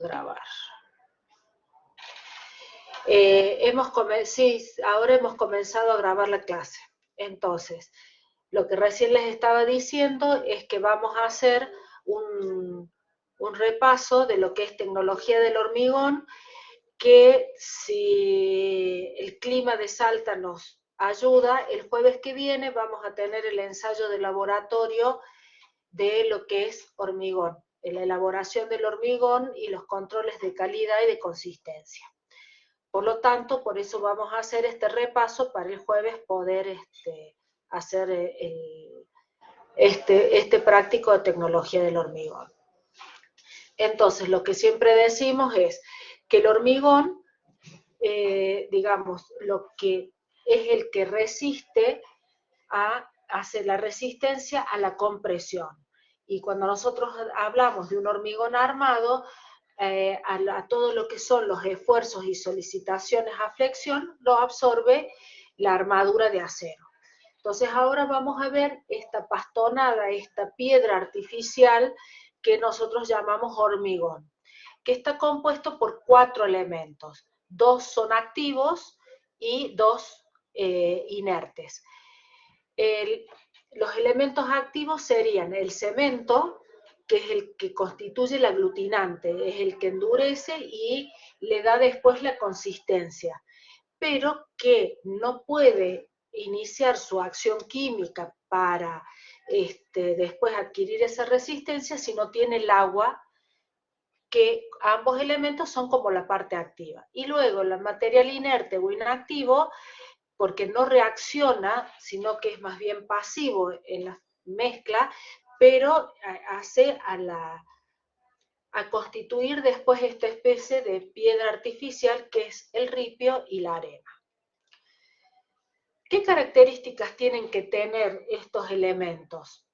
Grabar. Sí, ahora hemos comenzado a grabar la clase. Entonces, lo que recién les estaba diciendo es que vamos a hacer un repaso de lo que es tecnología del hormigón, que si el clima de Salta nos ayuda, el jueves que viene vamos a tener el ensayo de laboratorio de lo que es hormigón, la elaboración del hormigón y los controles de calidad y de consistencia. Por lo tanto, por eso vamos a hacer este repaso para el jueves poder hacer este práctico de tecnología del hormigón. Entonces, lo que siempre decimos es que el hormigón, digamos, lo que es el que resiste hace la resistencia a la compresión. Y cuando nosotros hablamos de un hormigón armado, a todo lo que son los esfuerzos y solicitaciones a flexión, lo absorbe la armadura de acero. Entonces ahora vamos a ver esta pastonada, esta piedra artificial que nosotros llamamos hormigón, que está compuesto por 4 elementos. 2 son activos y 2 inertes. Los elementos activos serían el cemento, que es el que constituye el aglutinante, es el que endurece y le da después la consistencia, pero que no puede iniciar su acción química para después adquirir esa resistencia si no tiene el agua, que ambos elementos son como la parte activa. Y luego el material inerte o inactivo, porque no reacciona, sino que es más bien pasivo en la mezcla, pero hace a constituir después esta especie de piedra artificial que es el ripio y la arena. ¿Qué características tienen que tener estos elementos?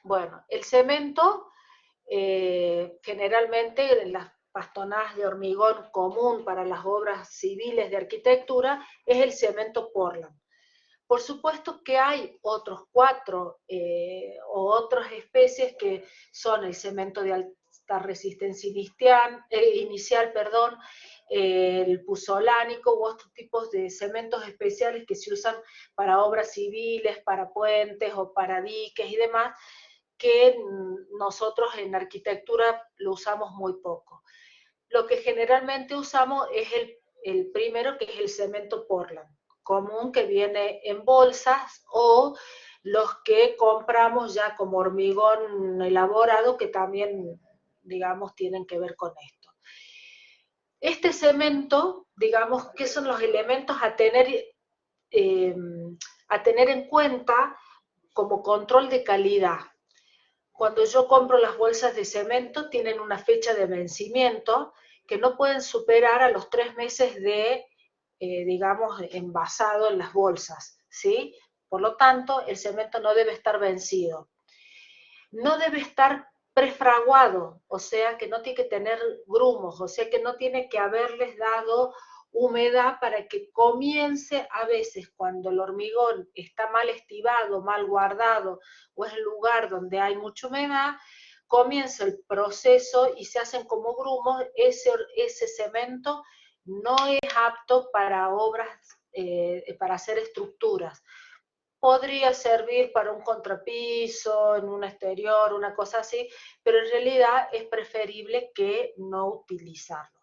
Bueno, el cemento, generalmente en las pastonadas de hormigón común para las obras civiles de arquitectura, es el cemento Portland. Por supuesto que hay otros 4 o otras especies que son el cemento de alta resistencia inicial, el puzolánico u otros tipos de cementos especiales que se usan para obras civiles, para puentes o para diques y demás, que nosotros en arquitectura lo usamos muy poco. Lo que generalmente usamos es el primero, que es el cemento Portland común, que viene en bolsas, o los que compramos ya como hormigón elaborado, que también, digamos, tienen que ver con esto. Este cemento, digamos, ¿qué son los elementos a tener en cuenta como control de calidad? Cuando yo compro las bolsas de cemento, tienen una fecha de vencimiento que no pueden superar a los 3 meses de, digamos, envasado en las bolsas, ¿sí? Por lo tanto, el cemento no debe estar vencido. No debe estar prefraguado, o sea que no tiene que tener grumos, o sea que no tiene que haberles dado humedad para que comience a veces cuando el hormigón está mal estivado, mal guardado o es el lugar donde hay mucha humedad, comienza el proceso y se hacen como grumos, ese cemento no es apto para obras, para hacer estructuras. Podría servir para un contrapiso, en un exterior, una cosa así, pero en realidad es preferible que no utilizarlo.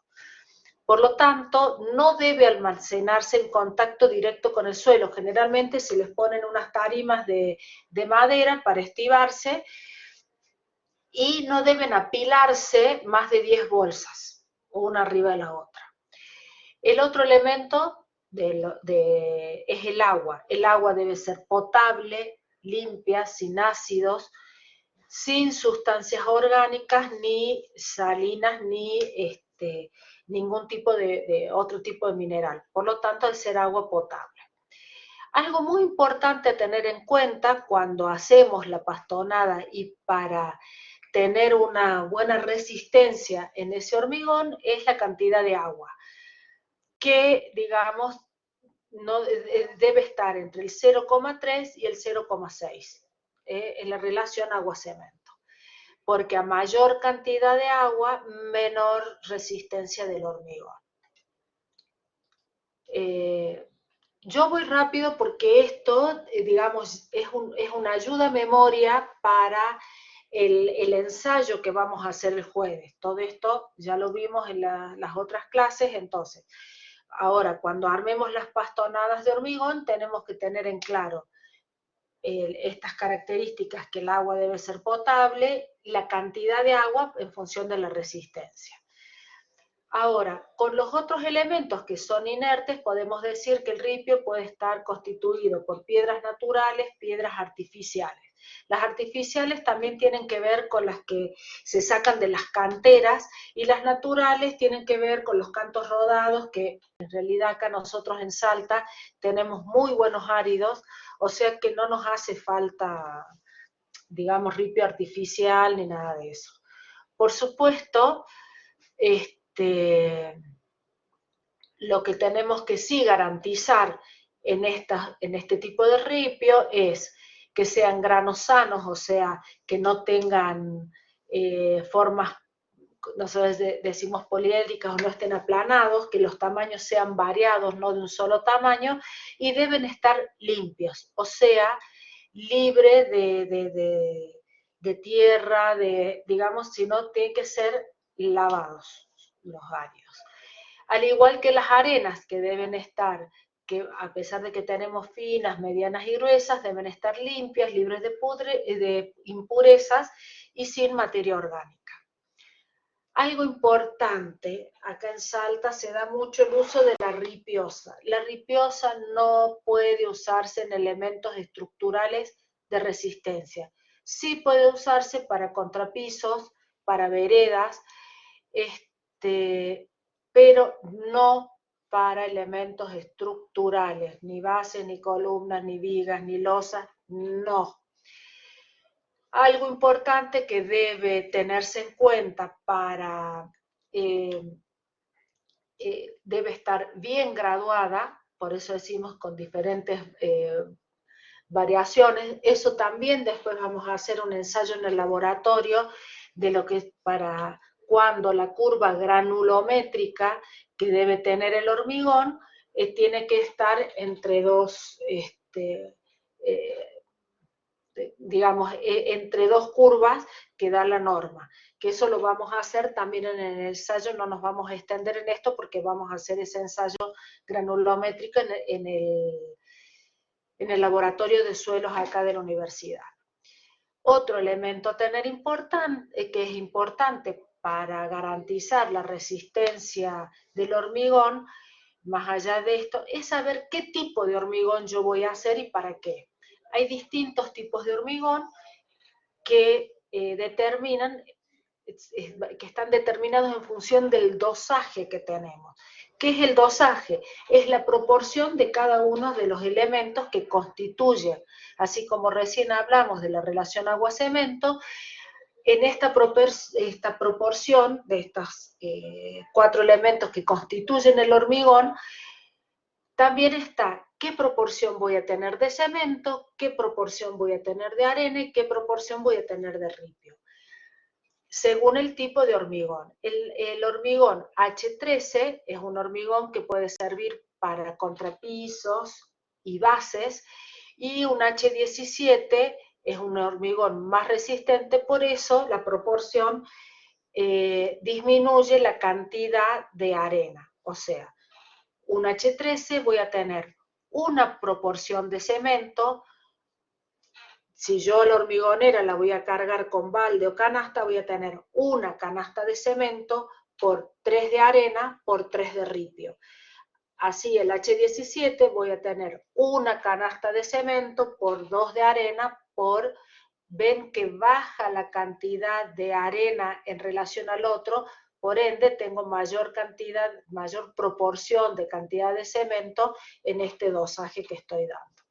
Por lo tanto, no debe almacenarse en contacto directo con el suelo. Generalmente se les ponen unas tarimas de madera para estivarse y no deben apilarse más de 10 bolsas, una arriba de la otra. El otro elemento es el agua. El agua debe ser potable, limpia, sin ácidos, sin sustancias orgánicas, ni salinas, ni ningún tipo de otro tipo de mineral. Por lo tanto, debe ser agua potable. Algo muy importante a tener en cuenta cuando hacemos la pastonada y para tener una buena resistencia en ese hormigón es la cantidad de agua, que digamos no debe estar entre el 0,3 y el 0,6 en la relación agua-cemento. porque a mayor cantidad de agua, menor resistencia del hormigón. Yo voy rápido porque esto, digamos, es una ayuda a memoria para el ensayo que vamos a hacer el jueves. Todo esto ya lo vimos en las otras clases, entonces. Ahora, cuando armemos las pastonadas de hormigón, tenemos que tener en claro estas características, que el agua debe ser potable, la cantidad de agua en función de la resistencia. Ahora, con los otros elementos que son inertes, podemos decir que el ripio puede estar constituido por piedras naturales, piedras artificiales. Las artificiales también tienen que ver con las que se sacan de las canteras, y las naturales tienen que ver con los cantos rodados, que en realidad acá nosotros en Salta tenemos muy buenos áridos, o sea que no nos hace falta, digamos, ripio artificial ni nada de eso. Por supuesto, lo que tenemos que sí garantizar en este tipo de ripio es que sean granos sanos, o sea, que no tengan formas, nosotros decimos poliédricas, o no estén aplanados, que los tamaños sean variados, no de un solo tamaño, y deben estar limpios, o sea, libre de tierra, digamos, sino tienen que ser lavados los áridos. Al igual que las arenas, que deben estar, que a pesar de que tenemos finas, medianas y gruesas, deben estar limpias, libres de impurezas y sin materia orgánica. Algo importante, acá en Salta se da mucho el uso de la ripiosa. La ripiosa no puede usarse en elementos estructurales de resistencia. Sí puede usarse para contrapisos, para veredas, pero no para elementos estructurales, ni bases, ni columnas, ni vigas, ni losas, no. Algo importante que debe tenerse en cuenta debe estar bien graduada, por eso decimos con diferentes variaciones. Eso también después vamos a hacer un ensayo en el laboratorio de lo que es para cuando la curva granulométrica que debe tener el hormigón tiene que estar entre dos, digamos, entre dos curvas que da la norma, que eso lo vamos a hacer también en el ensayo. No nos vamos a extender en esto porque vamos a hacer ese ensayo granulométrico en el laboratorio de suelos acá de la universidad. Otro elemento a tener que es importante para garantizar la resistencia del hormigón, más allá de esto, es saber qué tipo de hormigón yo voy a hacer y para qué. Hay distintos tipos de hormigón que están determinados en función del dosaje que tenemos. ¿Qué es el dosaje? Es la proporción de cada uno de los elementos que constituyen, así como recién hablamos de la relación agua-cemento, en esta proporción de estos 4 elementos que constituyen el hormigón, también está qué proporción voy a tener de cemento, qué proporción voy a tener de arena y qué proporción voy a tener de ripio, según el tipo de hormigón. El hormigón H13 es un hormigón que puede servir para contrapisos y bases, y un H17 es un hormigón más resistente, por eso la proporción disminuye la cantidad de arena. O sea, un H13 voy a tener una proporción de cemento. Si yo la hormigonera la voy a cargar con balde o canasta, voy a tener una canasta de cemento por 3 de arena por 3 de ripio. Así el H17 voy a tener una canasta de cemento por 2 de arena por... Ven que baja la cantidad de arena en relación al otro, por ende tengo mayor proporción de cantidad de cemento en este dosaje que estoy dando.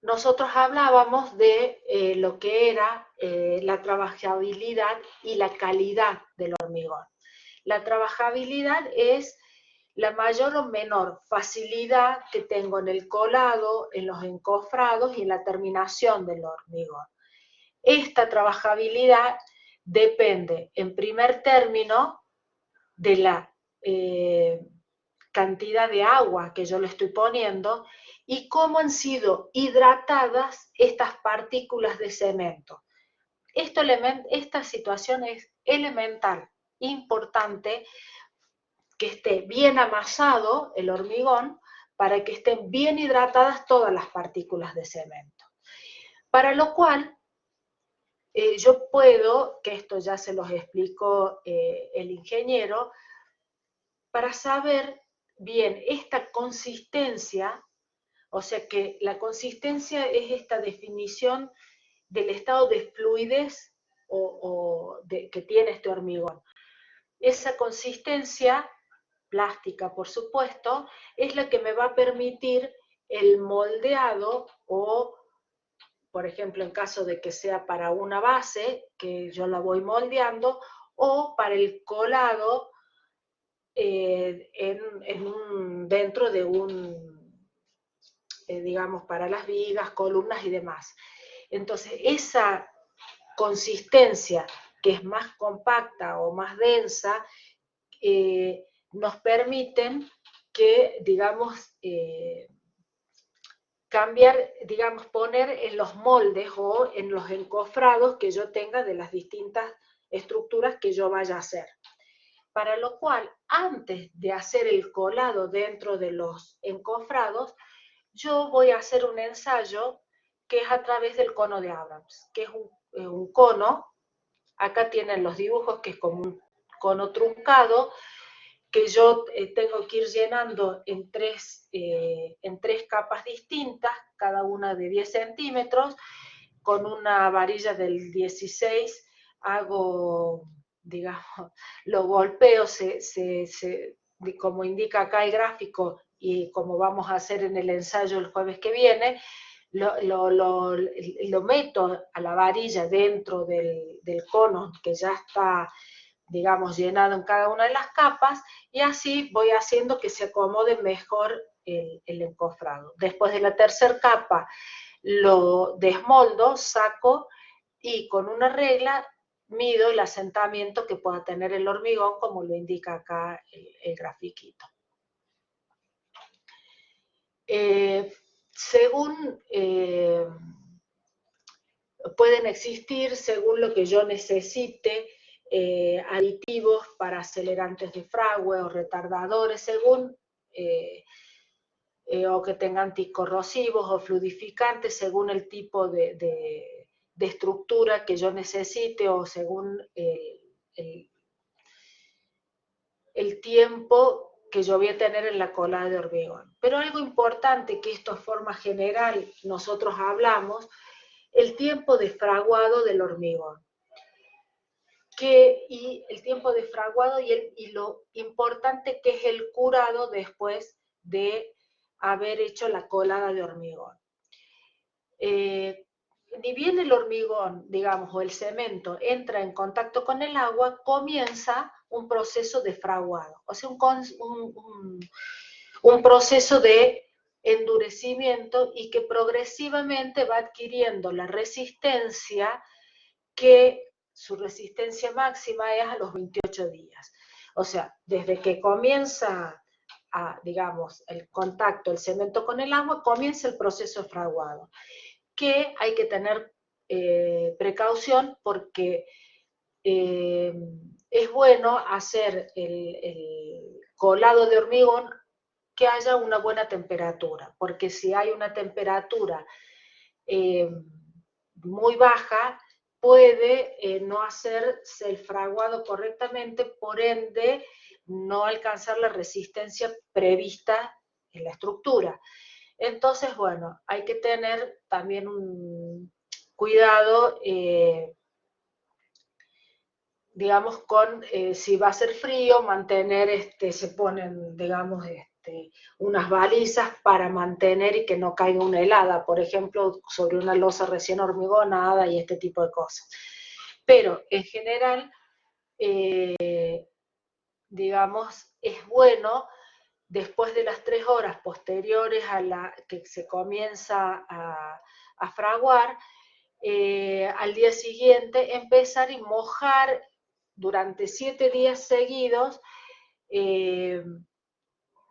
Nosotros hablábamos de lo que era la trabajabilidad y la calidad del hormigón. La trabajabilidad es la mayor o menor facilidad que tengo en el colado, en los encofrados y en la terminación del hormigón. Esta trabajabilidad depende, en primer término, de la cantidad de agua que yo le estoy poniendo y cómo han sido hidratadas estas partículas de cemento. Esta situación es elemental, importante, que esté bien amasado el hormigón para que estén bien hidratadas todas las partículas de cemento. Para lo cual, yo puedo, que esto ya se los explicó el ingeniero, para saber bien esta consistencia, o sea que la consistencia es esta definición del estado de fluidez que tiene este hormigón. Esa consistencia plástica, por supuesto, es la que me va a permitir el moldeado o, por ejemplo, en caso de que sea para una base, que yo la voy moldeando, o para el colado dentro de digamos, para las vigas, columnas y demás. Entonces, esa consistencia que es más compacta o más densa, nos permiten que, digamos, cambiar, digamos, poner en los moldes o en los encofrados que yo tenga de las distintas estructuras que yo vaya a hacer. Para lo cual, antes de hacer el colado dentro de los encofrados, yo voy a hacer un ensayo que es a través del cono de Abrams, que es un cono. Acá tienen los dibujos, que es como un cono truncado, que yo tengo que ir llenando en tres capas distintas, cada una de 10 centímetros, con una varilla del 16, hago, digamos, lo golpeo, como indica acá el gráfico, y como vamos a hacer en el ensayo el jueves que viene, lo meto a la varilla dentro del cono que ya está, digamos, llenado en cada una de las capas, y así voy haciendo que se acomode mejor el encofrado. Después de la tercera capa lo desmoldo, saco y con una regla mido el asentamiento que pueda tener el hormigón, como lo indica acá el grafiquito. Pueden existir, según lo que yo necesite, aditivos para acelerantes de fragua o retardadores, según, o que tengan anticorrosivos o fluidificantes, según el tipo de estructura que yo necesite o según el tiempo que yo voy a tener en la colada de hormigón. Pero algo importante, que esto de forma general nosotros hablamos, el tiempo de fraguado del hormigón. Y el tiempo de fraguado y lo importante que es el curado después de haber hecho la colada de hormigón. Ni bien el hormigón, digamos, o el cemento entra en contacto con el agua, comienza un proceso de fraguado, o sea, un proceso de endurecimiento, y que progresivamente va adquiriendo la resistencia, que su resistencia máxima es a los 28 días. O sea, desde que comienza, digamos, el contacto, el cemento con el agua, comienza el proceso de fraguado, que hay que tener precaución, porque es bueno hacer el colado de hormigón que haya una buena temperatura, porque si hay una temperatura muy baja, puede no hacerse el fraguado correctamente, por ende no alcanzar la resistencia prevista en la estructura. Entonces, bueno, hay que tener también un cuidado, digamos, con si va a ser frío, mantener, se ponen, digamos, unas balizas para mantener y que no caiga una helada, por ejemplo, sobre una losa recién hormigonada y este tipo de cosas. Pero, en general, digamos, es bueno después de las 3 horas posteriores a la que se comienza a fraguar, al día siguiente empezar y mojar durante 7 días seguidos,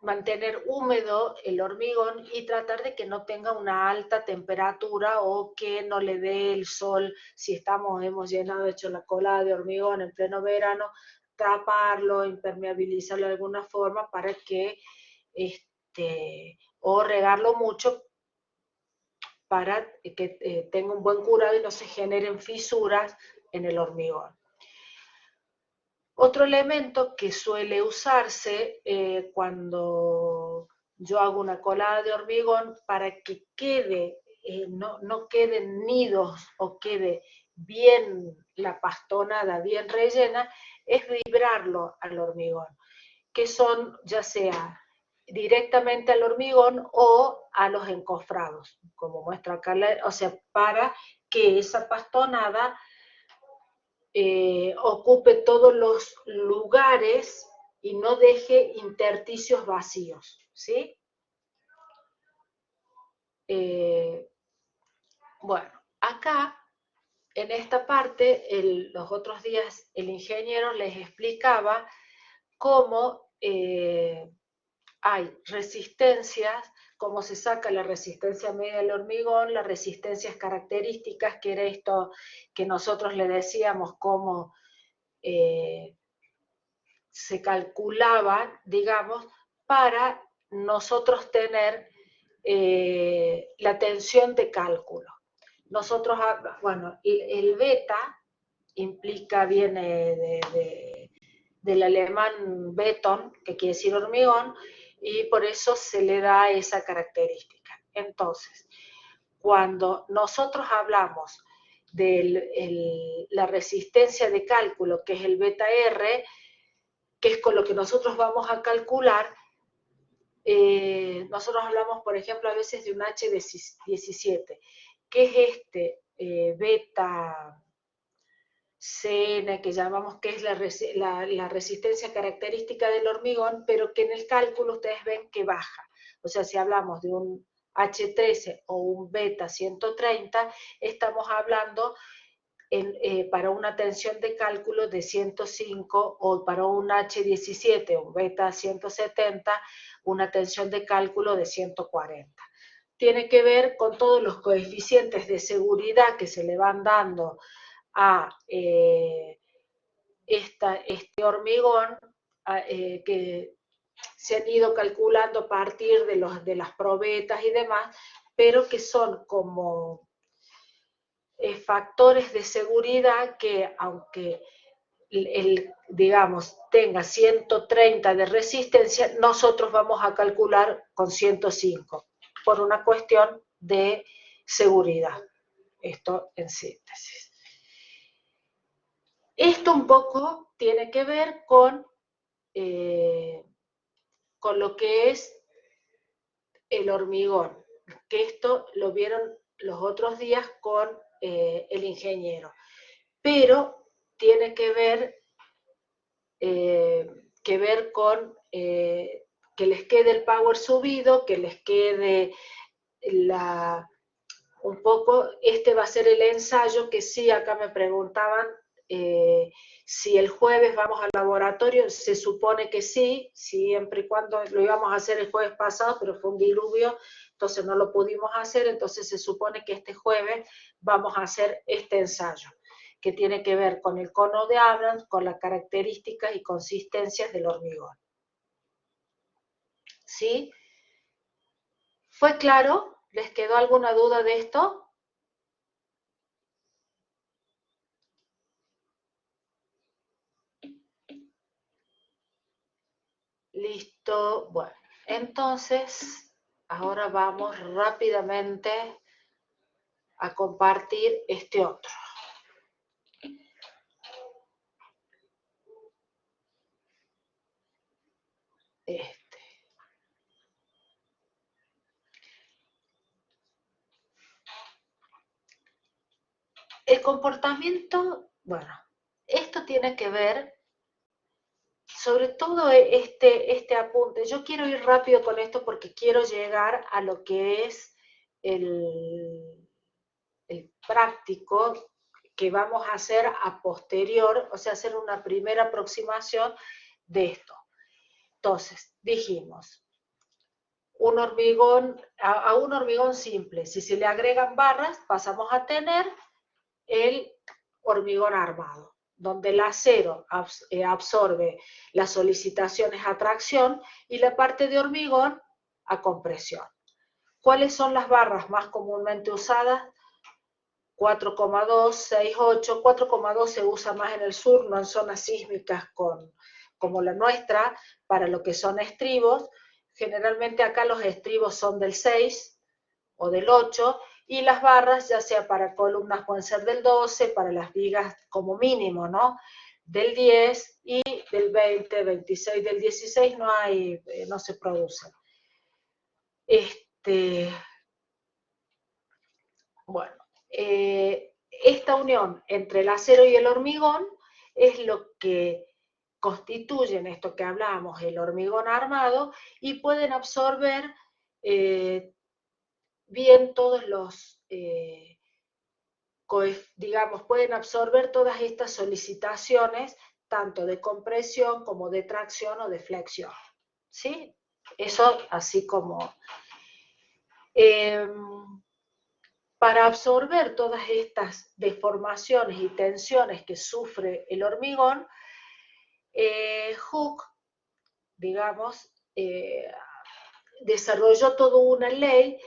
mantener húmedo el hormigón y tratar de que no tenga una alta temperatura o que no le dé el sol. Si hemos hecho la colada de hormigón en pleno verano, taparlo, impermeabilizarlo de alguna forma para que, o regarlo mucho para que tenga un buen curado y no se generen fisuras en el hormigón. Otro elemento que suele usarse cuando yo hago una colada de hormigón para que quede, no queden nidos o quede bien la pastonada, bien rellena, es vibrarlo al hormigón, que son ya sea directamente al hormigón o a los encofrados, como muestra acá, o sea, para que esa pastonada ocupe todos los lugares y no deje intersticios vacíos, ¿sí? Bueno, acá, en esta parte, los otros días el ingeniero les explicaba cómo hay resistencias, cómo se saca la resistencia media del hormigón, las resistencias características, que era esto que nosotros le decíamos cómo se calculaba, digamos, para nosotros tener la tensión de cálculo. Nosotros, bueno, el beta implica, viene del alemán Beton, que quiere decir hormigón, y por eso se le da esa característica. Entonces, cuando nosotros hablamos de la resistencia de cálculo, que es el beta R, que es con lo que nosotros vamos a calcular, nosotros hablamos, por ejemplo, a veces de un H17, que es beta CN, que llamamos que es la resistencia característica del hormigón, pero que en el cálculo ustedes ven que baja. O sea, si hablamos de un H13 o un beta 130, estamos hablando para una tensión de cálculo de 105 o para un H17 o beta 170, una tensión de cálculo de 140. Tiene que ver con todos los coeficientes de seguridad que se le van dando a este hormigón que se han ido calculando a partir de las probetas y demás, pero que son como factores de seguridad que, aunque digamos, tenga 130 de resistencia, nosotros vamos a calcular con 105, por una cuestión de seguridad. Esto en síntesis. Esto un poco tiene que ver con lo que es el hormigón, que esto lo vieron los otros días con el ingeniero, pero tiene que ver con que les quede el power subido, que les quede un poco, va a ser el ensayo, que sí, acá me preguntaban si el jueves vamos al laboratorio, se supone que sí, siempre y cuando lo íbamos a hacer el jueves pasado, pero fue un diluvio, entonces no lo pudimos hacer, entonces se supone que este jueves vamos a hacer este ensayo, que tiene que ver con el cono de Abrams, con las características y consistencias del hormigón. ¿Sí? ¿Fue claro? ¿Les quedó alguna duda de esto? Listo, bueno, entonces ahora vamos rápidamente a compartir este otro. El comportamiento, bueno, esto tiene que ver sobre todo este apunte, yo quiero ir rápido con esto porque quiero llegar a lo que es el práctico que vamos a hacer a posterior, o sea, hacer una primera aproximación de esto. Entonces, dijimos, un hormigón, a un hormigón simple, si se le agregan barras, pasamos a tener el hormigón armado, donde el acero absorbe las solicitaciones a tracción y la parte de hormigón a compresión. ¿Cuáles son las barras más comúnmente usadas? 4,2, 6,8, 4,2 se usa más en el sur, no en zonas sísmicas como la nuestra, para lo que son estribos. Generalmente acá los estribos son del 6 o del 8, y las barras, ya sea para columnas, pueden ser del 12, para las vigas como mínimo, ¿no? Del 10 y del 20, 26, del 16 no se produce. Bueno, esta unión entre el acero y el hormigón es lo que constituyen esto que hablábamos, el hormigón armado, y pueden absorber bien todos los, digamos, pueden absorber todas estas solicitaciones, tanto de compresión como de tracción o de flexión. ¿Sí? Eso así como... para absorber todas estas deformaciones y tensiones que sufre el hormigón, Hooke, digamos, desarrolló toda una ley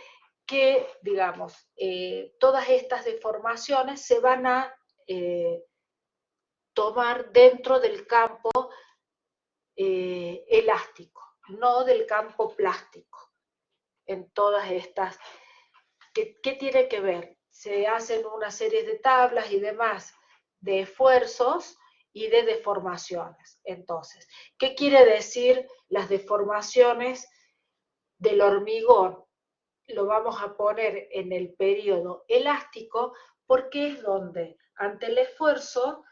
que, digamos, todas estas deformaciones se van a tomar dentro del campo elástico, no del campo plástico. En todas estas, ¿qué tiene que ver? Se hacen una serie de tablas y demás de esfuerzos y de deformaciones. Entonces, ¿qué quiere decir las deformaciones del hormigón? Lo vamos a poner en el periodo elástico porque es donde ante el esfuerzo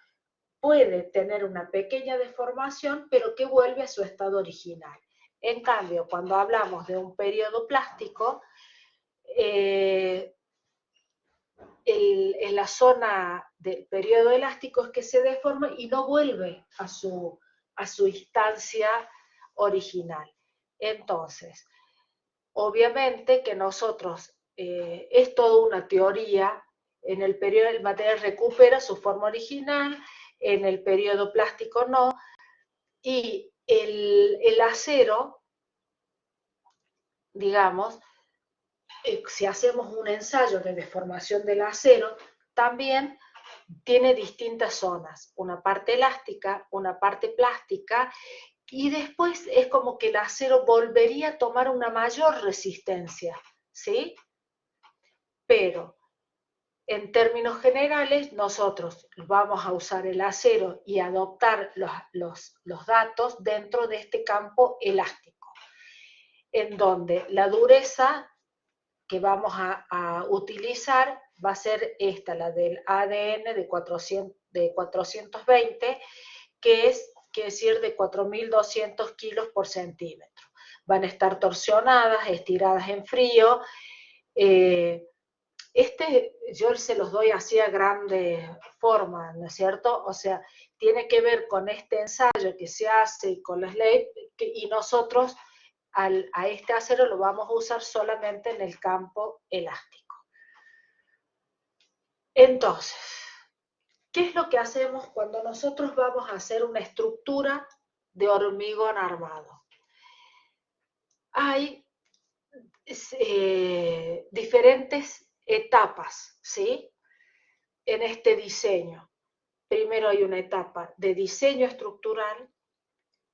puede tener una pequeña deformación, pero que vuelve a su estado original. En cambio, cuando hablamos de un periodo plástico, en la zona del periodo elástico es que se deforma y no vuelve a su instancia original. Entonces, obviamente que nosotros, es toda una teoría, en el periodo el material recupera su forma original, en el periodo plástico no, y el acero, digamos, si hacemos un ensayo de deformación del acero, también tiene distintas zonas, una parte elástica, una parte plástica, y después es como que el acero volvería a tomar una mayor resistencia, ¿sí? Pero en términos generales, nosotros vamos a usar el acero y adoptar los datos dentro de este campo elástico, en donde la dureza que vamos a utilizar va a ser esta, la del ADN de 420, que es, quiere decir, de 4.200 kilos por centímetro. Van a estar torsionadas, estiradas en frío. Yo se los doy así a grande forma, ¿no es cierto? O sea, tiene que ver con este ensayo que se hace y con las leyes, y nosotros a este acero lo vamos a usar solamente en el campo elástico. Entonces, ¿qué es lo que hacemos cuando nosotros vamos a hacer una estructura de hormigón armado? Hay diferentes etapas, ¿sí? En este diseño. Primero hay una etapa de diseño estructural,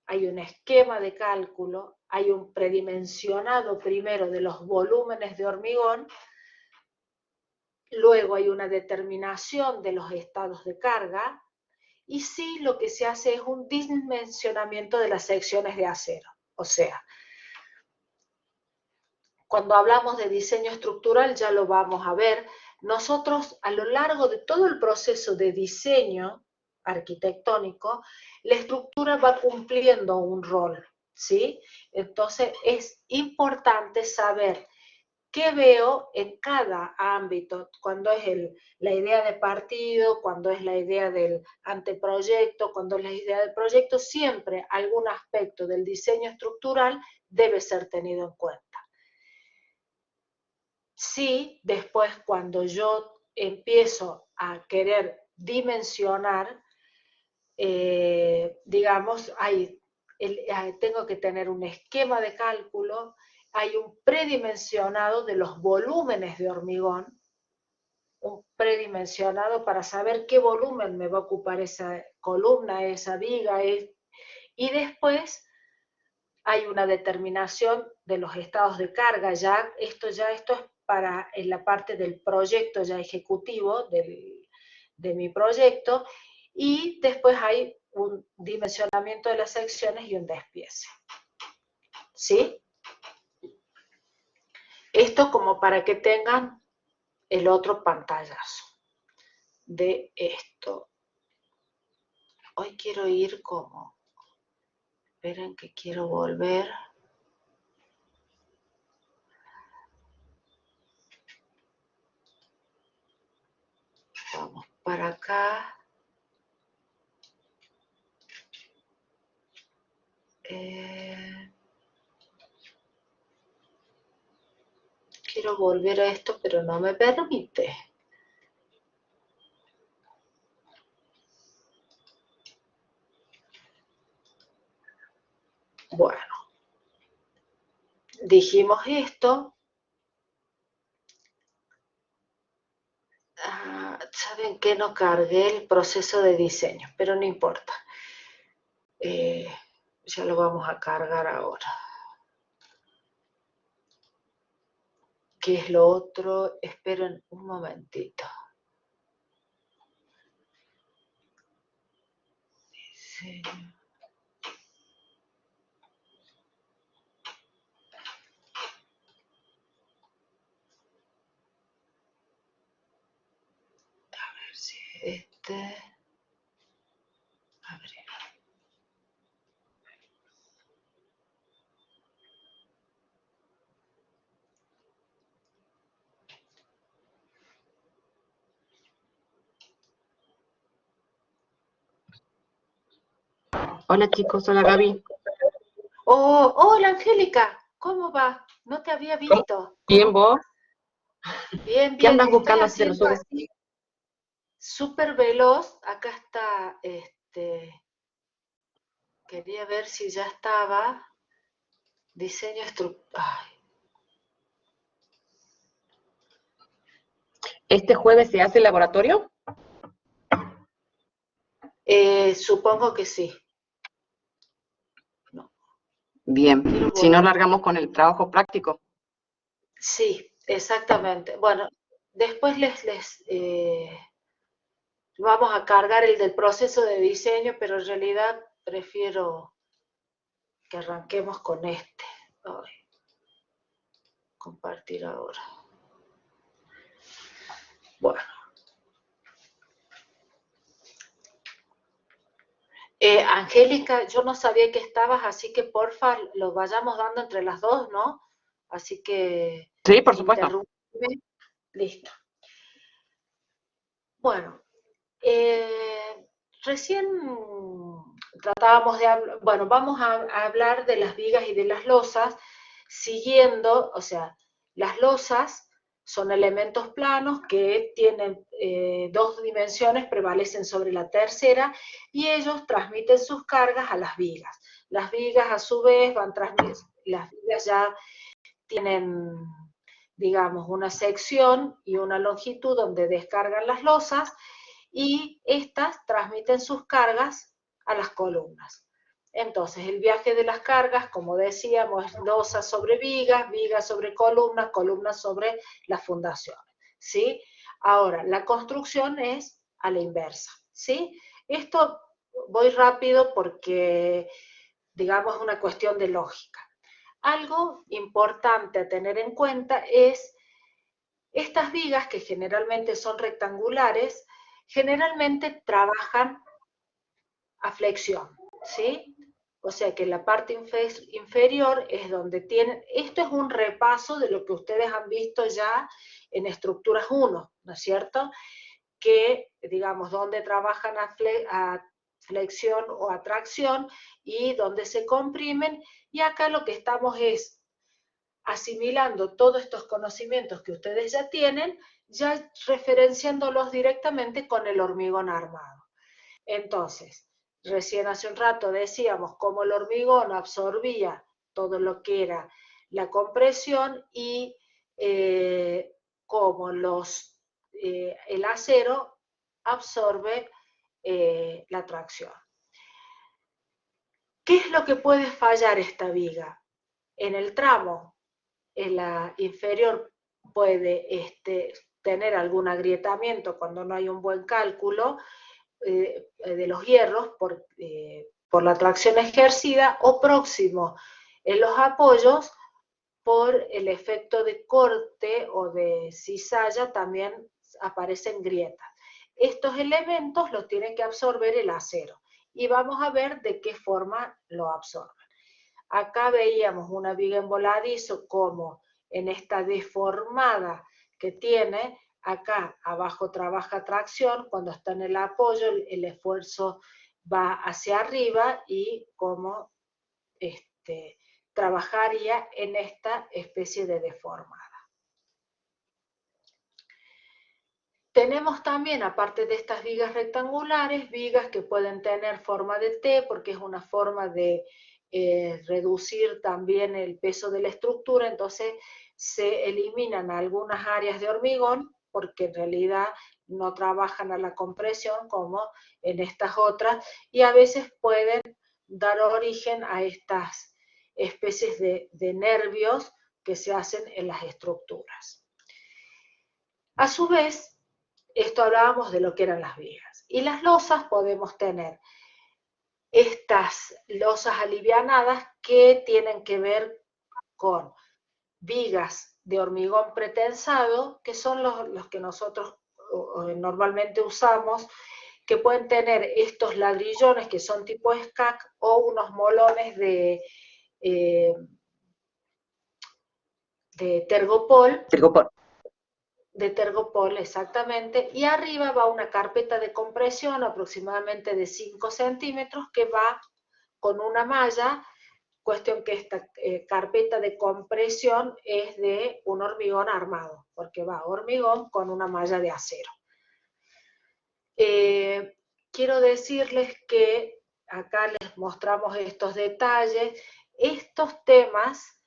hay un esquema de cálculo, hay un predimensionado primero de los volúmenes de hormigón, luego hay una determinación de los estados de carga, y sí lo que se hace es un dimensionamiento de las secciones de acero. O sea, cuando hablamos de diseño estructural, ya lo vamos a ver, nosotros a lo largo de todo el proceso de diseño arquitectónico, la estructura va cumpliendo un rol, ¿sí? Entonces es importante saber qué veo en cada ámbito, cuando es la idea de partido, cuando es la idea del anteproyecto, cuando es la idea del proyecto, siempre algún aspecto del diseño estructural debe ser tenido en cuenta. Sí, después cuando yo empiezo a querer dimensionar, digamos, tengo que tener un esquema de cálculo, hay un predimensionado de los volúmenes de hormigón, un predimensionado para saber qué volumen me va a ocupar esa columna, esa viga, y después hay una determinación de los estados de carga, esto es para en la parte del proyecto ya ejecutivo de mi proyecto, y después hay un dimensionamiento de las secciones y un despiece. ¿Sí? Esto como para que tengan el otro pantallazo de esto. Hoy quiero ir como, esperen que quiero volver. Vamos para acá. Quiero volver a esto, pero no me permite. Bueno, dijimos esto. Saben que no cargué el proceso de diseño, pero no importa. Ya lo vamos a cargar ahora. ¿Qué es lo otro? Esperen un momentito. Diseño. A ver si este... Abrir. Hola chicos, hola Gaby. Oh, hola Angélica, ¿cómo va? No te había visto. Bien, ¿vos? Bien, ¿Qué bien, andas estoy buscando si te haciendo resuelves? así, súper veloz. Acá está, quería ver si ya estaba. Diseño estructural. ¿Este jueves se hace el laboratorio? Supongo que sí. No. Bien, si no largamos con el trabajo práctico. Sí, exactamente. Bueno, después vamos a cargar el del proceso de diseño, pero en realidad prefiero que arranquemos con este. Ay, compartir ahora. Bueno. Angélica, yo no sabía que estabas, así que porfa, lo vayamos dando entre las dos, ¿no? Así que... Sí, por supuesto. Listo. Bueno, recién tratábamos de hablar, bueno, vamos a hablar de las vigas y de las losas, siguiendo, o sea, las losas son elementos planos que tienen dos dimensiones, prevalecen sobre la tercera, y ellos transmiten sus cargas a las vigas. Las vigas, a su vez, las vigas ya tienen, digamos, una sección y una longitud donde descargan las losas, y estas transmiten sus cargas a las columnas. Entonces, el viaje de las cargas, como decíamos, es losa sobre vigas, vigas sobre columnas, columnas sobre las fundaciones, ¿sí? Ahora, la construcción es a la inversa, ¿sí? Esto voy rápido porque, digamos, es una cuestión de lógica. Algo importante a tener en cuenta es estas vigas, que generalmente son rectangulares, generalmente trabajan a flexión, ¿sí? O sea que la parte inferior es donde tienen, esto es un repaso de lo que ustedes han visto ya en estructuras 1, ¿no es cierto? Que, digamos, donde trabajan a flexión o atracción y donde se comprimen, y acá lo que estamos es asimilando todos estos conocimientos que ustedes ya tienen, ya referenciándolos directamente con el hormigón armado. Entonces, recién hace un rato decíamos cómo el hormigón absorbía todo lo que era la compresión y cómo el acero absorbe la tracción. ¿Qué es lo que puede fallar esta viga? En el tramo, en la inferior puede tener algún agrietamiento cuando no hay un buen cálculo de los hierros por la tracción ejercida, o próximo en los apoyos por el efecto de corte o de cizalla también aparecen grietas. Estos elementos los tiene que absorber el acero y vamos a ver de qué forma lo absorben. Acá veíamos una viga en voladizo como en esta deformada que tiene, acá abajo trabaja tracción, cuando está en el apoyo el esfuerzo va hacia arriba y como trabajaría en esta especie de deformada. Tenemos también, aparte de estas vigas rectangulares, vigas que pueden tener forma de T, porque es una forma de reducir también el peso de la estructura, entonces se eliminan algunas áreas de hormigón, porque en realidad no trabajan a la compresión como en estas otras, y a veces pueden dar origen a estas especies de nervios que se hacen en las estructuras. A su vez, esto hablábamos de lo que eran las vigas. Y las losas podemos tener estas losas alivianadas que tienen que ver con vigas de hormigón pretensado, que son los que nosotros normalmente usamos, que pueden tener estos ladrillones que son tipo escac o unos molones de tergopol. De tergopol, exactamente, y arriba va una carpeta de compresión aproximadamente de 5 centímetros que va con una malla, cuestión que esta carpeta de compresión es de un hormigón armado, porque va hormigón con una malla de acero. Quiero decirles que acá les mostramos estos detalles. Estos temas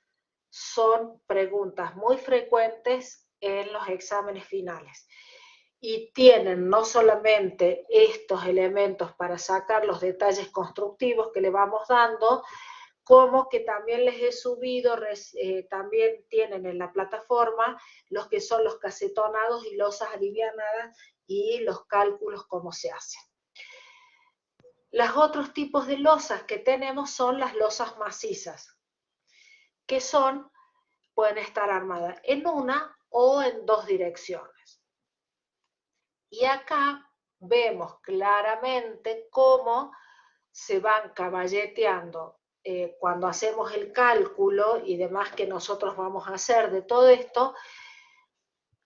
son preguntas muy frecuentes en los exámenes finales y tienen no solamente estos elementos para sacar los detalles constructivos que le vamos dando, como que también les he subido, también tienen en la plataforma los que son los casetonados y losas alivianadas y los cálculos cómo se hacen. Los otros tipos de losas que tenemos son las losas macizas, que pueden estar armadas en una o en dos direcciones. Y acá vemos claramente cómo se van caballeteando cuando hacemos el cálculo y demás que nosotros vamos a hacer de todo esto,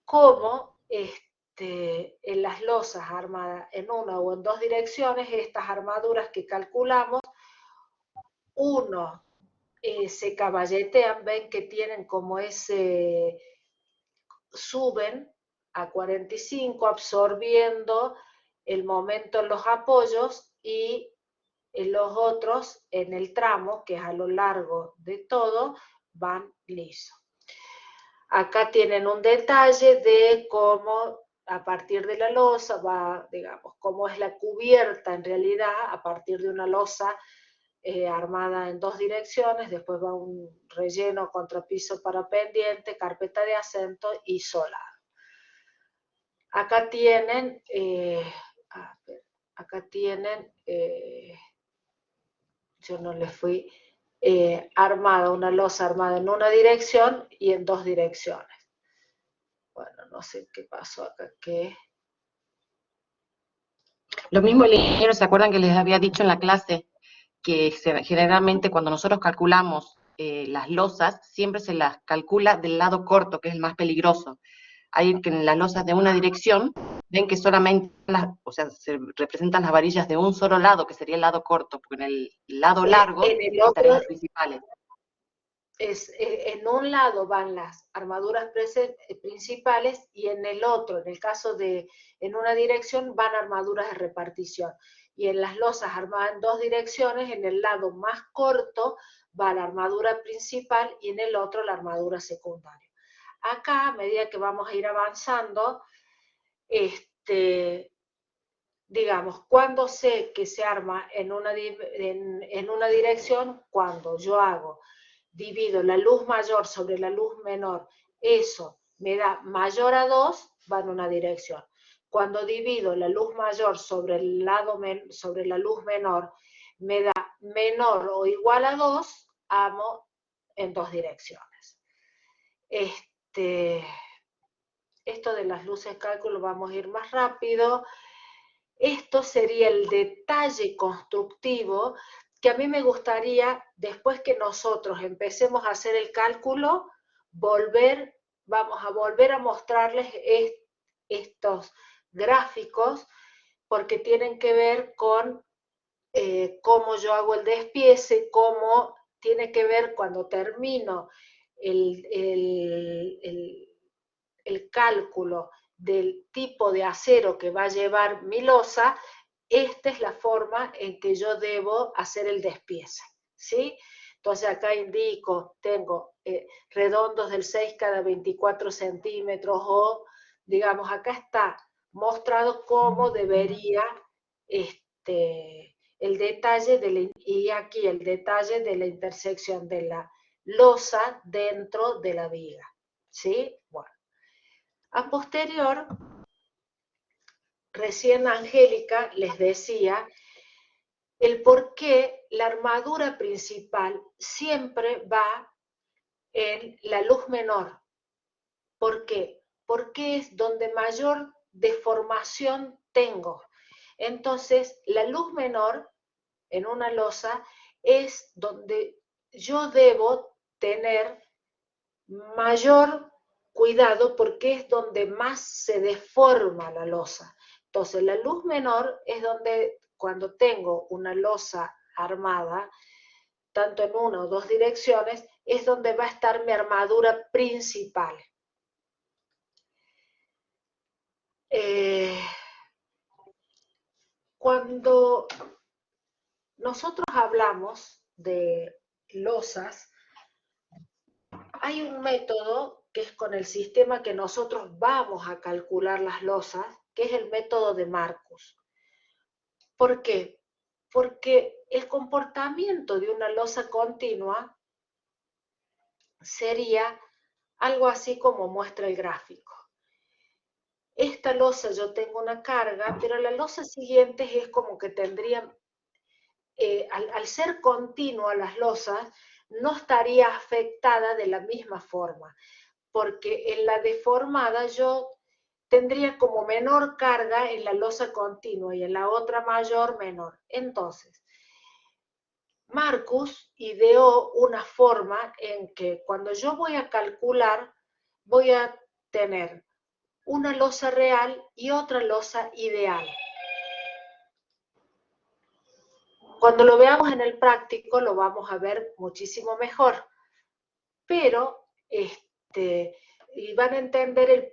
cómo en las losas armadas en una o en dos direcciones, estas armaduras que calculamos, se caballetean, ven que tienen como suben a 45 absorbiendo el momento en los apoyos y en los otros en el tramo, que es a lo largo de todo, van liso. Acá tienen un detalle de cómo a partir de la losa va, digamos, cómo es la cubierta en realidad a partir de una losa armada en dos direcciones, después va un relleno, contrapiso para pendiente, carpeta de acento y solado. Acá tienen, yo no les fui armada, una losa armada en una dirección y en dos direcciones. Bueno, no sé qué pasó acá, que Lo mismo el ingeniero, ¿se acuerdan que les había dicho en la clase que generalmente cuando nosotros calculamos las losas, siempre se las calcula del lado corto, que es el más peligroso? Hay que en las losas de una dirección, ven que solamente o sea, se representan las varillas de un solo lado, que sería el lado corto, porque en el lado largo En el estarían otro, las principales. en un lado van las armaduras principales y en el otro, en el caso de en una dirección, van armaduras de repartición. Y en las losas armadas en dos direcciones, en el lado más corto va la armadura principal y en el otro la armadura secundaria. Acá, a medida que vamos a ir avanzando, digamos, cuando sé que se arma en una dirección, cuando yo divido la luz mayor sobre la luz menor, eso me da mayor a 2, va en una dirección. Cuando divido la luz mayor sobre sobre la luz menor, me da menor o igual a 2, amo en dos direcciones. Esto de las luces cálculo vamos a ir más rápido. Esto sería el detalle constructivo que a mí me gustaría, después que nosotros empecemos a hacer el cálculo, vamos a volver a mostrarles estos gráficos, porque tienen que ver con cómo yo hago el despiece, cómo tiene que ver cuando termino el cálculo del tipo de acero que va a llevar mi losa. Esta es la forma en que yo debo hacer el despiece, ¿sí? Entonces acá indico, tengo redondos del 6 cada 24 centímetros o, digamos, acá está mostrado cómo debería el detalle, y aquí el detalle de la intersección de la losa dentro de la viga, ¿sí? Bueno. A posterior, recién Angélica les decía el por qué la armadura principal siempre va en la luz menor. ¿Por qué? Porque es donde mayor deformación tengo. Entonces, la luz menor en una losa es donde yo debo tener mayor cuidado porque es donde más se deforma la losa. Entonces, la luz menor es donde cuando tengo una losa armada, tanto en una o dos direcciones, es donde va a estar mi armadura principal. Cuando nosotros hablamos de losas, hay un método que es con el sistema que nosotros vamos a calcular las losas, que es el método de Marcus. ¿Por qué? Porque el comportamiento de una losa continua sería algo así como muestra el gráfico. Esta losa yo tengo una carga, pero la losa siguiente es como que tendría, al ser continua las losas, no estaría afectada de la misma forma, porque en la deformada yo tendría como menor carga en la losa continua y en la otra mayor, menor. Entonces, Marcus ideó una forma en que cuando yo voy a calcular, voy a tener una losa real y otra losa ideal. Cuando lo veamos en el práctico lo vamos a ver muchísimo mejor, pero y van a entender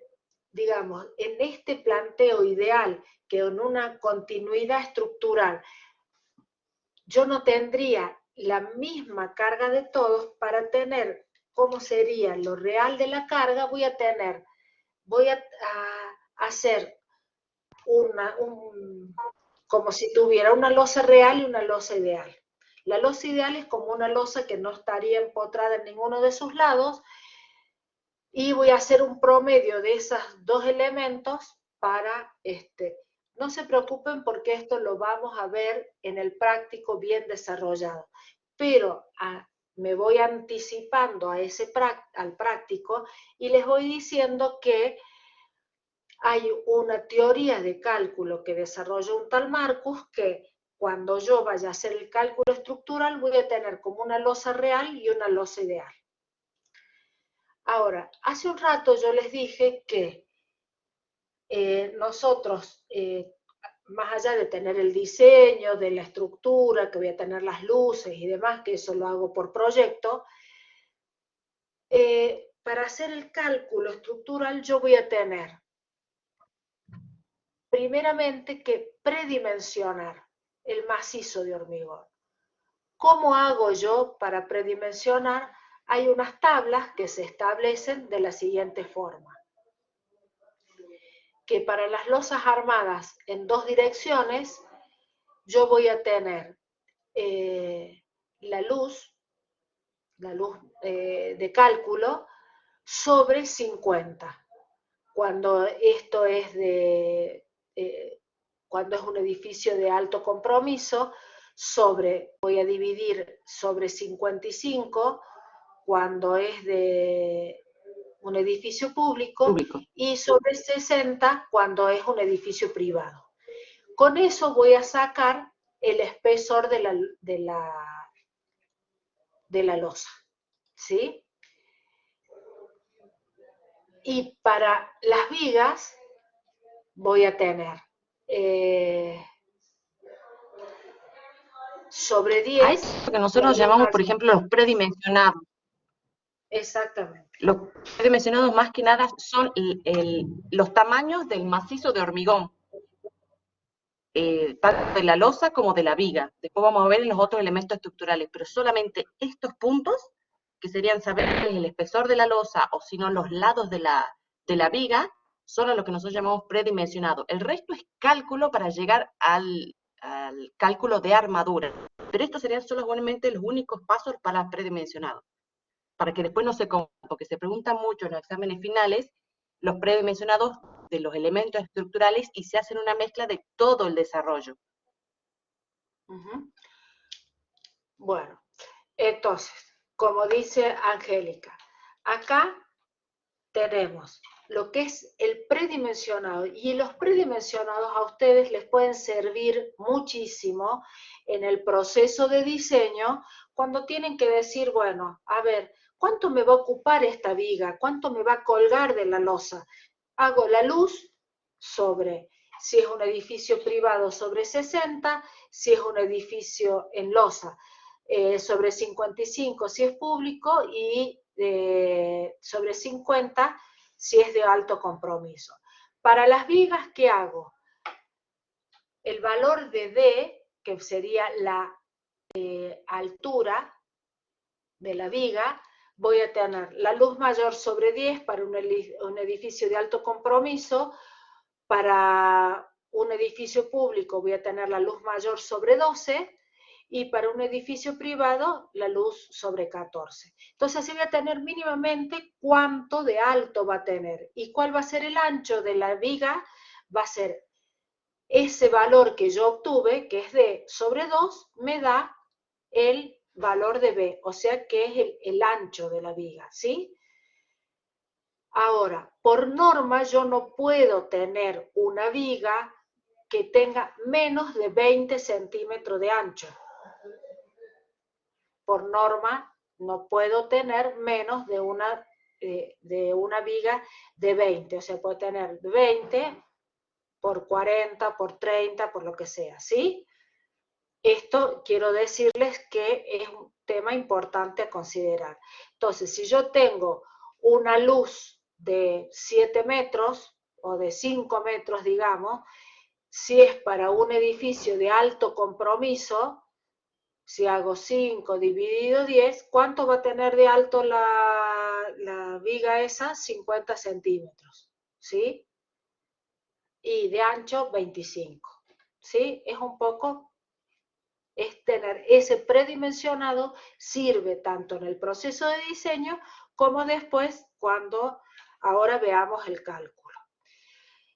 digamos, en este planteo ideal que en una continuidad estructural yo no tendría la misma carga de todos. Para tener cómo sería lo real de la carga, voy a hacer como si tuviera una losa real y una losa ideal. La losa ideal es como una losa que no estaría empotrada en ninguno de sus lados, y voy a hacer un promedio de esos dos elementos para no se preocupen porque esto lo vamos a ver en el práctico bien desarrollado, pero me voy anticipando al práctico y les voy diciendo que Hay una teoría de cálculo que desarrolló un tal Marcus que cuando yo vaya a hacer el cálculo estructural voy a tener como una losa real y una losa ideal. Ahora, hace un rato yo les dije que nosotros, más allá de tener el diseño, de la estructura, que voy a tener las luces y demás, que eso lo hago por proyecto, para hacer el cálculo estructural yo voy a tener primeramente que predimensionar el macizo de hormigón. ¿Cómo hago yo para predimensionar? Hay unas tablas que se establecen de la siguiente forma. Que para las losas armadas en dos direcciones, yo voy a tener la luz de cálculo sobre 50. Cuando esto es cuando es un edificio de alto compromiso, voy a dividir sobre 55 cuando es de un edificio público y sobre 60 cuando es un edificio privado. Con eso voy a sacar el espesor de la losa, ¿sí? Y para las vigas voy a tener sobre 10. Hay lo que nosotros llamamos, por ejemplo, los predimensionados. Exactamente. Los predimensionados más que nada son los tamaños del macizo de hormigón, tanto de la losa como de la viga. Después vamos a ver en los otros elementos estructurales, pero solamente estos puntos, que serían saber el espesor de la losa o si no los lados de la viga, son a lo que nosotros llamamos predimensionado. El resto es cálculo para llegar al cálculo de armadura. Pero estos serían solamente los únicos pasos para predimensionado. Para que después no se confunda, porque se preguntan mucho en los exámenes finales los predimensionados de los elementos estructurales y se hacen una mezcla de todo el desarrollo. Bueno, entonces, como dice Angélica, acá tenemos lo que es el predimensionado, y los predimensionados a ustedes les pueden servir muchísimo en el proceso de diseño cuando tienen que decir, bueno, a ver, ¿cuánto me va a ocupar esta viga? ¿Cuánto me va a colgar de la losa? Hago la luz sobre, si es un edificio privado, sobre 60, si es un edificio en losa, sobre 55 si es público y sobre 50 si es de alto compromiso. Para las vigas, ¿qué hago? El valor de D, que sería la altura de la viga, voy a tener la luz mayor sobre 10 para un edificio de alto compromiso. Para un edificio público voy a tener la luz mayor sobre 12 y para un edificio privado la luz sobre 14. Entonces así voy a tener mínimamente cuánto de alto va a tener y cuál va a ser el ancho de la viga, va a ser ese valor que yo obtuve, que es D sobre 2, me da el valor de B, o sea que es el ancho de la viga, ¿sí? Ahora, por norma yo no puedo tener una viga que tenga menos de 20 centímetros de ancho. Por norma no puedo tener menos de una viga de 20, o sea, puedo tener 20 por 40, por 30, por lo que sea, ¿sí? Esto quiero decirles que es un tema importante a considerar. Entonces, si yo tengo una luz de 7 metros o de 5 metros, digamos, si es para un edificio de alto compromiso, si hago 5 dividido 10, ¿cuánto va a tener de alto la viga esa? 50 centímetros, ¿sí? Y de ancho 25, ¿sí? Es un poco, es tener ese predimensionado, sirve tanto en el proceso de diseño como después cuando ahora veamos el cálculo.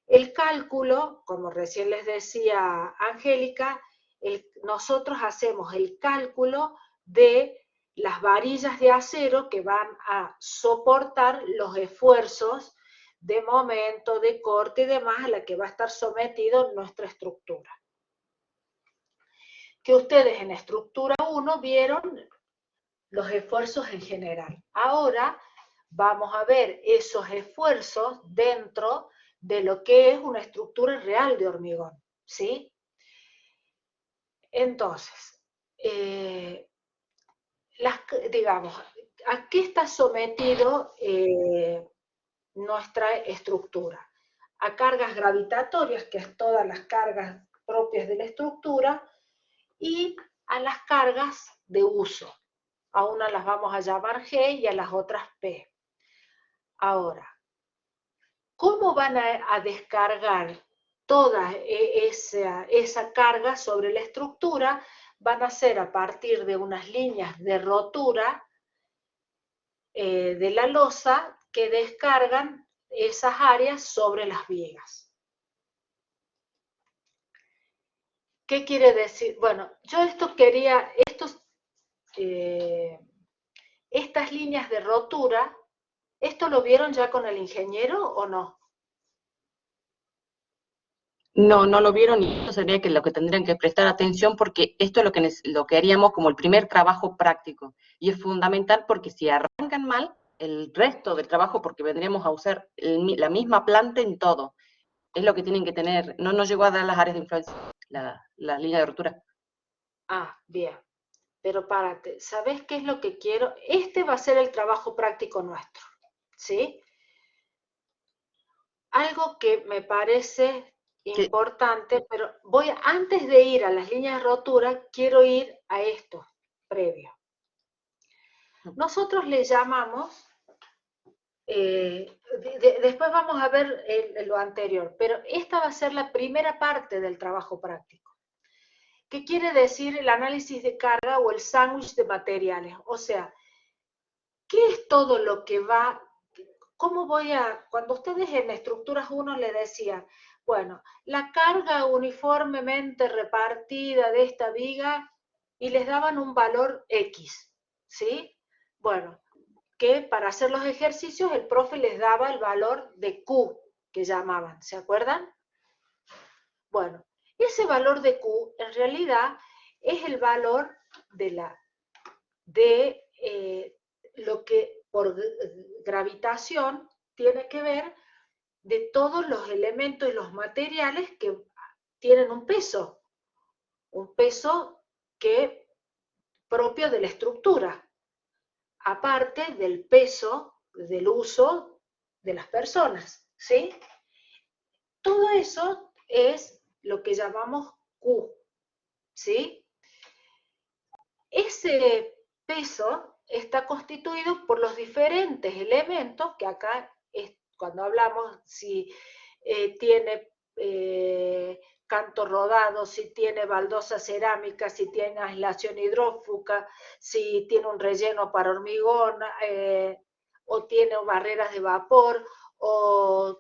El cálculo, como recién les decía Angélica, nosotros hacemos el cálculo de las varillas de acero que van a soportar los esfuerzos de momento, de corte y demás a la que va a estar sometido nuestra estructura. Que ustedes en estructura 1 vieron los esfuerzos en general. Ahora vamos a ver esos esfuerzos dentro de lo que es una estructura real de hormigón, ¿sí? Entonces, digamos, ¿a qué está sometido nuestra estructura? A cargas gravitatorias, que es todas las cargas propias de la estructura, y a las cargas de uso. A unas las vamos a llamar G y a las otras P. Ahora, ¿cómo van a descargar toda esa carga sobre la estructura? Van a ser a partir de unas líneas de rotura de la losa que descargan esas áreas sobre las vigas. ¿Qué quiere decir? Bueno, yo estas líneas de rotura, ¿esto lo vieron ya con el ingeniero o no? No, no lo vieron y eso sería que lo que tendrían que prestar atención porque esto es lo que haríamos como el primer trabajo práctico. Y es fundamental porque si arrancan mal, el resto del trabajo, porque vendríamos a usar la misma planta en todo, es lo que tienen que tener. No nos llegó a dar las áreas de influencia, la línea de rotura. Ah, bien. Pero párate, ¿sabés qué es lo que quiero? Este va a ser el trabajo práctico nuestro, ¿sí? Algo que me parece importante, pero antes de ir a las líneas de rotura, quiero ir a esto previo. Nosotros le llamamos, después vamos a ver lo anterior, pero esta va a ser la primera parte del trabajo práctico. ¿Qué quiere decir el análisis de carga o el sándwich de materiales? O sea, ¿qué es todo lo que va? ¿Cómo cuando ustedes en estructuras 1 le decían, bueno, la carga uniformemente repartida de esta viga y les daban un valor X, ¿sí? Bueno, que para hacer los ejercicios el profe les daba el valor de Q, que llamaban, ¿se acuerdan? Bueno, ese valor de Q en realidad es el valor de lo que por gravitación tiene que ver de todos los elementos y los materiales que tienen un peso que propio de la estructura, aparte del peso del uso de las personas, ¿sí? Todo eso es lo que llamamos Q, ¿sí? Ese peso está constituido por los diferentes elementos que acá, cuando hablamos, si tiene canto rodado, si tiene baldosa cerámica, si tiene aislación hidrófuga, si tiene un relleno para hormigón, o tiene barreras de vapor, o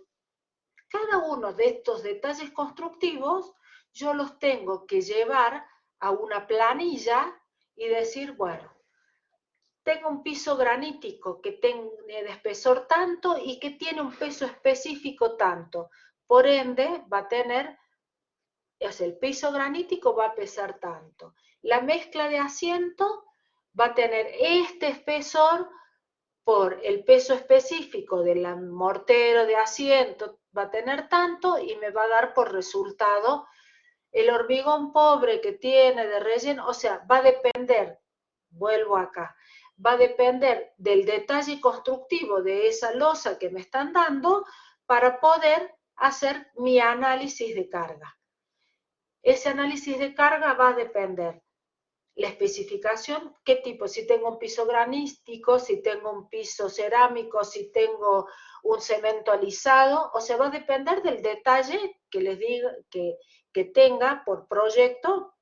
cada uno de estos detalles constructivos, yo los tengo que llevar a una planilla y decir, bueno, tengo un piso granítico que tiene de espesor tanto y que tiene un peso específico tanto. Por ende, va a tener, el piso granítico va a pesar tanto. La mezcla de asiento va a tener este espesor por el peso específico del mortero de asiento, va a tener tanto y me va a dar por resultado el hormigón pobre que tiene de relleno, o sea, va a depender, vuelvo acá, va a depender del detalle constructivo de esa losa que me están dando para poder hacer mi análisis de carga. Ese análisis de carga va a depender la especificación, qué tipo, si tengo un piso granístico, si tengo un piso cerámico, si tengo un cemento alisado, o sea, va a depender del detalle que les diga, que tenga por proyecto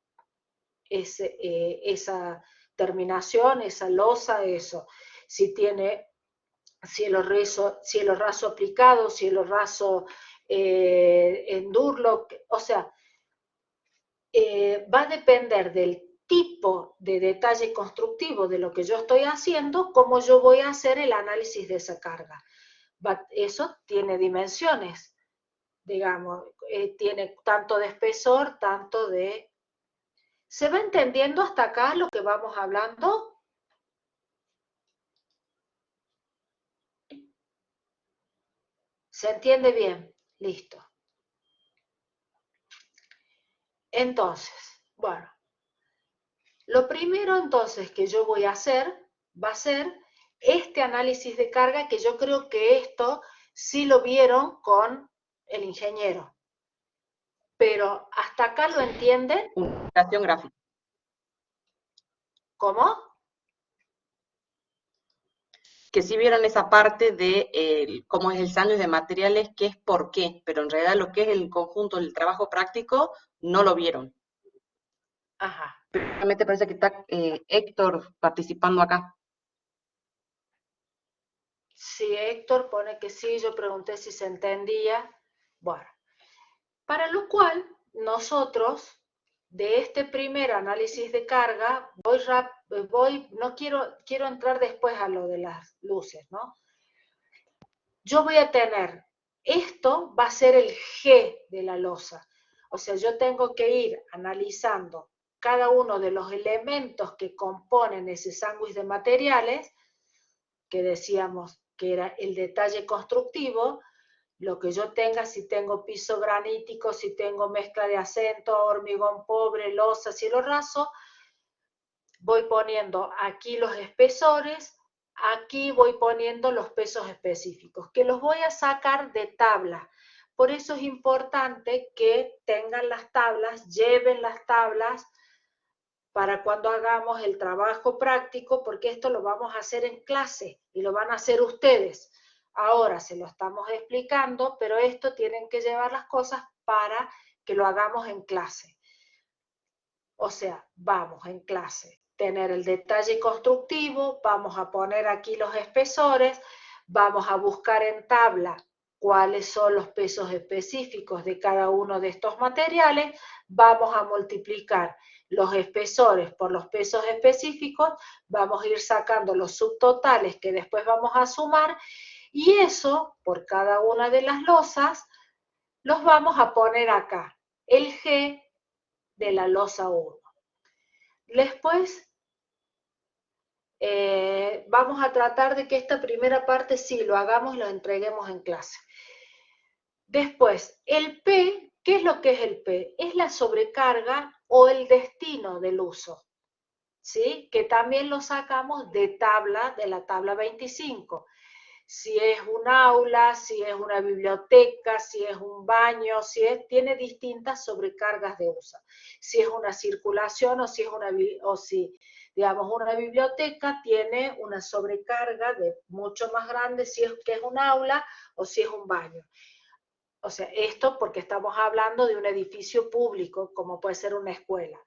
esa terminación, esa losa, eso. Si tiene cielo raso aplicado, cielo raso en Durlock, o sea, va a depender del tipo de detalle constructivo de lo que yo estoy haciendo, cómo yo voy a hacer el análisis de esa carga. Eso tiene dimensiones, digamos, tiene tanto de espesor, tanto de... ¿Se va entendiendo hasta acá lo que vamos hablando? ¿Se entiende bien? Listo. Entonces, bueno, lo primero entonces que yo voy a hacer va a ser este análisis de carga, que yo creo que esto sí lo vieron con el ingeniero. Pero hasta acá lo entienden. Unificación gráfica. ¿Cómo? Que sí vieron esa parte de cómo es el sándwich de materiales, qué es por qué, pero en realidad lo que es el conjunto del trabajo práctico no lo vieron. Ajá. Realmente parece que está Héctor participando acá. Sí, Héctor pone que sí, yo pregunté si se entendía. Bueno, para lo cual nosotros de este primer análisis de carga no quiero entrar después a lo de las luces, ¿no? Yo voy a tener, esto va a ser el G de la losa, o sea, yo tengo que ir analizando cada uno de los elementos que componen ese sándwich de materiales, que decíamos que era el detalle constructivo, lo que yo tenga, si tengo piso granítico, si tengo mezcla de acento, hormigón pobre, losa, cielo raso, voy poniendo aquí los espesores, aquí voy poniendo los pesos específicos, que los voy a sacar de tabla. Por eso es importante que tengan las tablas, lleven las tablas para cuando hagamos el trabajo práctico, porque esto lo vamos a hacer en clase y lo van a hacer ustedes. Ahora se lo estamos explicando, pero esto tienen que llevar las cosas para que lo hagamos en clase. O sea, vamos en clase, tener el detalle constructivo, vamos a poner aquí los espesores, vamos a buscar en tabla cuáles son los pesos específicos de cada uno de estos materiales, vamos a multiplicar los espesores por los pesos específicos, vamos a ir sacando los subtotales que después vamos a sumar, y eso, por cada una de las losas, los vamos a poner acá, el G de la losa 1. Después vamos a tratar de que esta primera parte sí lo hagamos, lo entreguemos en clase. Después, el P, ¿qué es lo que es el P? Es la sobrecarga o el destino del uso, ¿sí? Que también lo sacamos de la tabla 25. Si es un aula, si es una biblioteca, si es un baño, tiene distintas sobrecargas de uso. Si es una circulación o si, digamos, una biblioteca tiene una sobrecarga de mucho más grande si es que es un aula o si es un baño. O sea, esto porque estamos hablando de un edificio público, como puede ser una escuela.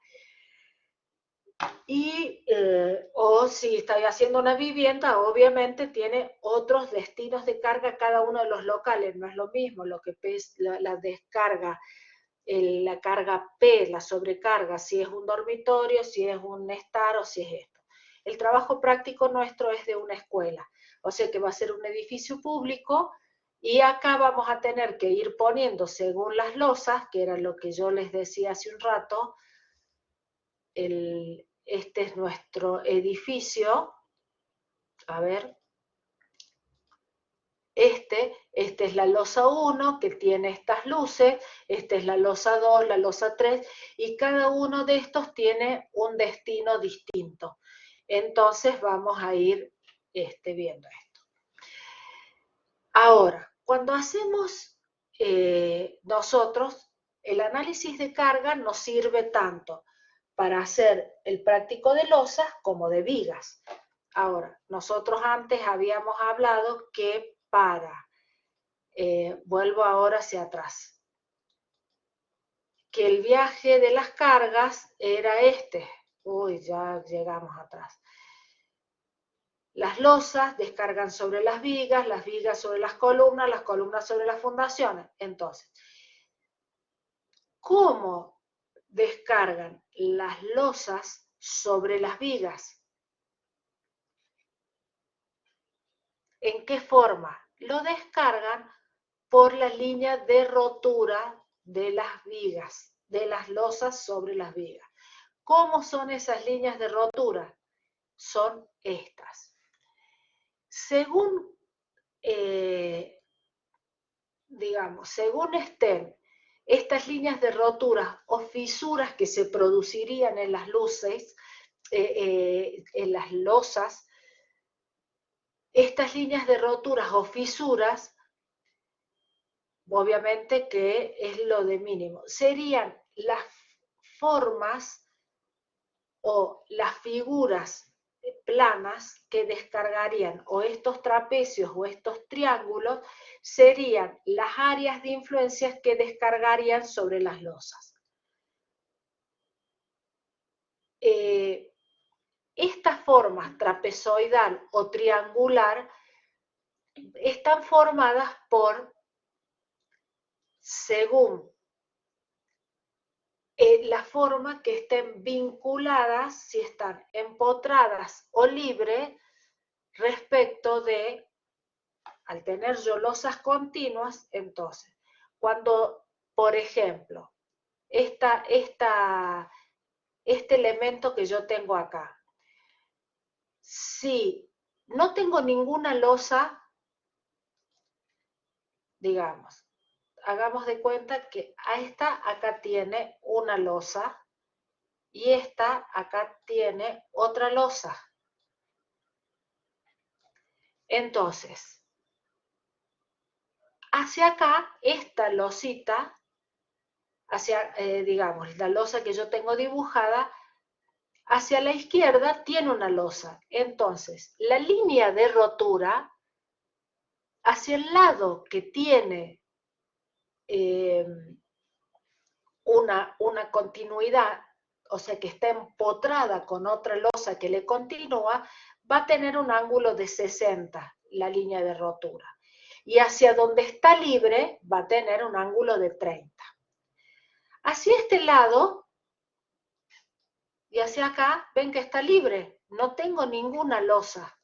O si estoy haciendo una vivienda, obviamente tiene otros destinos de carga cada uno de los locales, no es lo mismo lo que es la descarga, la carga P, la sobrecarga, si es un dormitorio, si es un estar o si es esto. El trabajo práctico nuestro es de una escuela, o sea que va a ser un edificio público, y acá vamos a tener que ir poniendo según las losas, que era lo que yo les decía hace un rato, este es nuestro edificio, a ver, esta es la losa 1 que tiene estas luces, esta es la losa 2, la losa 3, y cada uno de estos tiene un destino distinto. Entonces vamos a ir viendo esto. Ahora, cuando hacemos nosotros, el análisis de carga nos sirve tanto para hacer el práctico de losas como de vigas. Ahora, nosotros antes habíamos hablado que vuelvo ahora hacia atrás, que el viaje de las cargas era este. Uy, ya llegamos atrás. Las losas descargan sobre las vigas sobre las columnas sobre las fundaciones. Entonces, ¿cómo descargan las losas sobre las vigas? ¿En qué forma? lo descargan por la línea de rotura de las vigas, de las losas sobre las vigas. ¿Cómo son esas líneas de rotura? Son estas. Según, según estén estas líneas de rotura o fisuras que se producirían en las luces, en las losas, estas líneas de roturas o fisuras, obviamente que es lo de mínimo, serían las formas o las figuras planas que descargarían, o estos trapecios o estos triángulos, serían las áreas de influencias que descargarían sobre las losas. Estas formas trapezoidal o triangular están formadas por, según la forma que estén vinculadas, si están empotradas o libres, respecto de, al tener yo losas continuas, entonces, cuando, por ejemplo, este elemento que yo tengo acá, si no tengo ninguna losa, digamos, hagamos de cuenta que a esta acá tiene una losa y esta acá tiene otra losa. Entonces, hacia acá, esta losita, hacia, digamos, la losa que yo tengo dibujada, hacia la izquierda tiene una losa. Entonces, la línea de rotura, hacia el lado que tiene una continuidad, o sea, que está empotrada con otra losa que le continúa, va a tener un ángulo de 60, la línea de rotura. Y hacia donde está libre, va a tener un ángulo de 30. Hacia este lado, y hacia acá, ven que está libre, no tengo ninguna losa.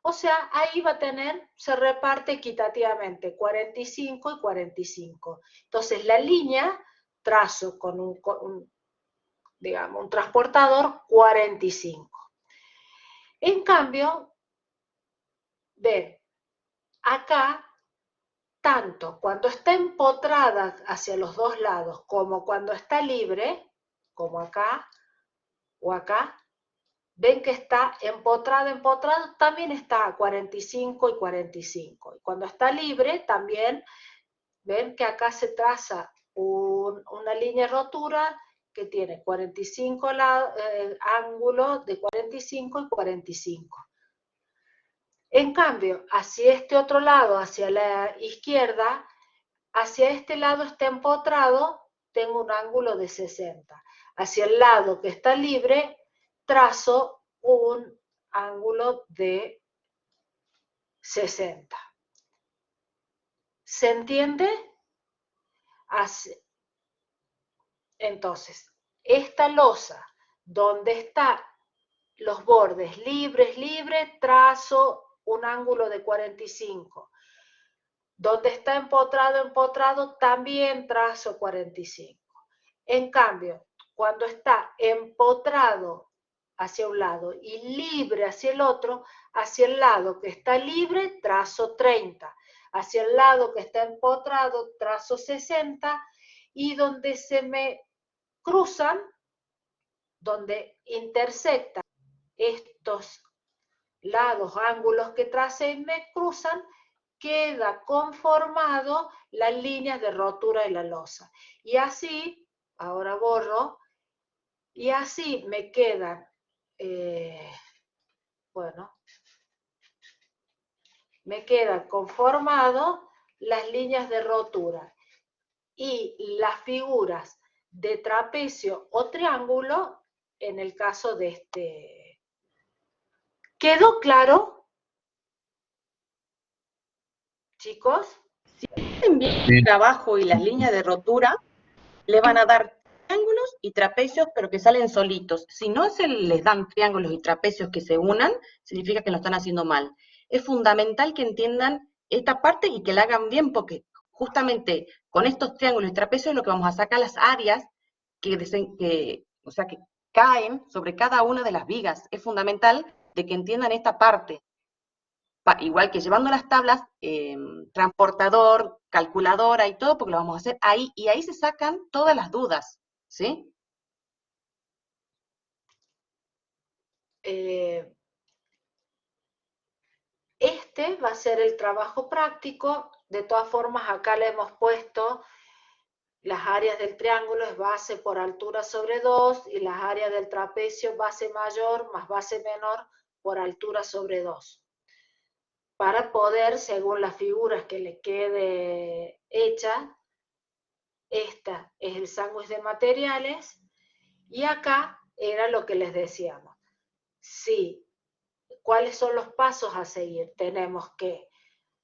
O sea, ahí va a tener, se reparte equitativamente, 45 y 45. Entonces, la línea trazo con un transportador 45. En cambio, ven, acá, tanto cuando está empotrada hacia los dos lados como cuando está libre, como acá o acá, ven que está empotrado, también está a 45 y 45. Y cuando está libre, también ven que acá se traza una línea de rotura que tiene 45 ángulos de 45 y 45. En cambio, hacia este otro lado, hacia la izquierda, hacia este lado está empotrado, tengo un ángulo de 60. Hacia el lado que está libre, trazo un ángulo de 60. ¿Se entiende? Entonces, esta losa, donde están los bordes libres, trazo un ángulo de 45. Donde está empotrado, también trazo 45. En cambio, cuando está empotrado hacia un lado y libre hacia el otro, hacia el lado que está libre, trazo 30. Hacia el lado que está empotrado, trazo 60. Y donde se me cruzan, donde intersectan estos lados, ángulos que tracé y me cruzan, queda conformado las líneas de rotura de la losa. Y así, ahora borro, y así me quedan, me quedan conformados las líneas de rotura y las figuras de trapecio o triángulo en el caso de este. ¿Quedó claro, chicos? Si hacen bien el trabajo y las líneas de rotura, le van a dar triángulos y trapecios, pero que salen solitos. Si no les dan triángulos y trapecios que se unan, significa que lo están haciendo mal. Es fundamental que entiendan esta parte y que la hagan bien, porque justamente con estos triángulos y trapecios es lo que vamos a sacar las áreas o sea, que caen sobre cada una de las vigas. Es fundamental de que entiendan esta parte. Igual que llevando las tablas, transportador, calculadora y todo, porque lo vamos a hacer ahí, y ahí se sacan todas las dudas, ¿sí? Este va a ser el trabajo práctico. De todas formas, acá le hemos puesto las áreas del triángulo es base por altura sobre 2 y las áreas del trapecio base mayor más base menor por altura sobre 2. Para poder, según las figuras que le quede hecha, esta es el sándwich de materiales y acá era lo que les decíamos. Sí, ¿cuáles son los pasos a seguir? Tenemos que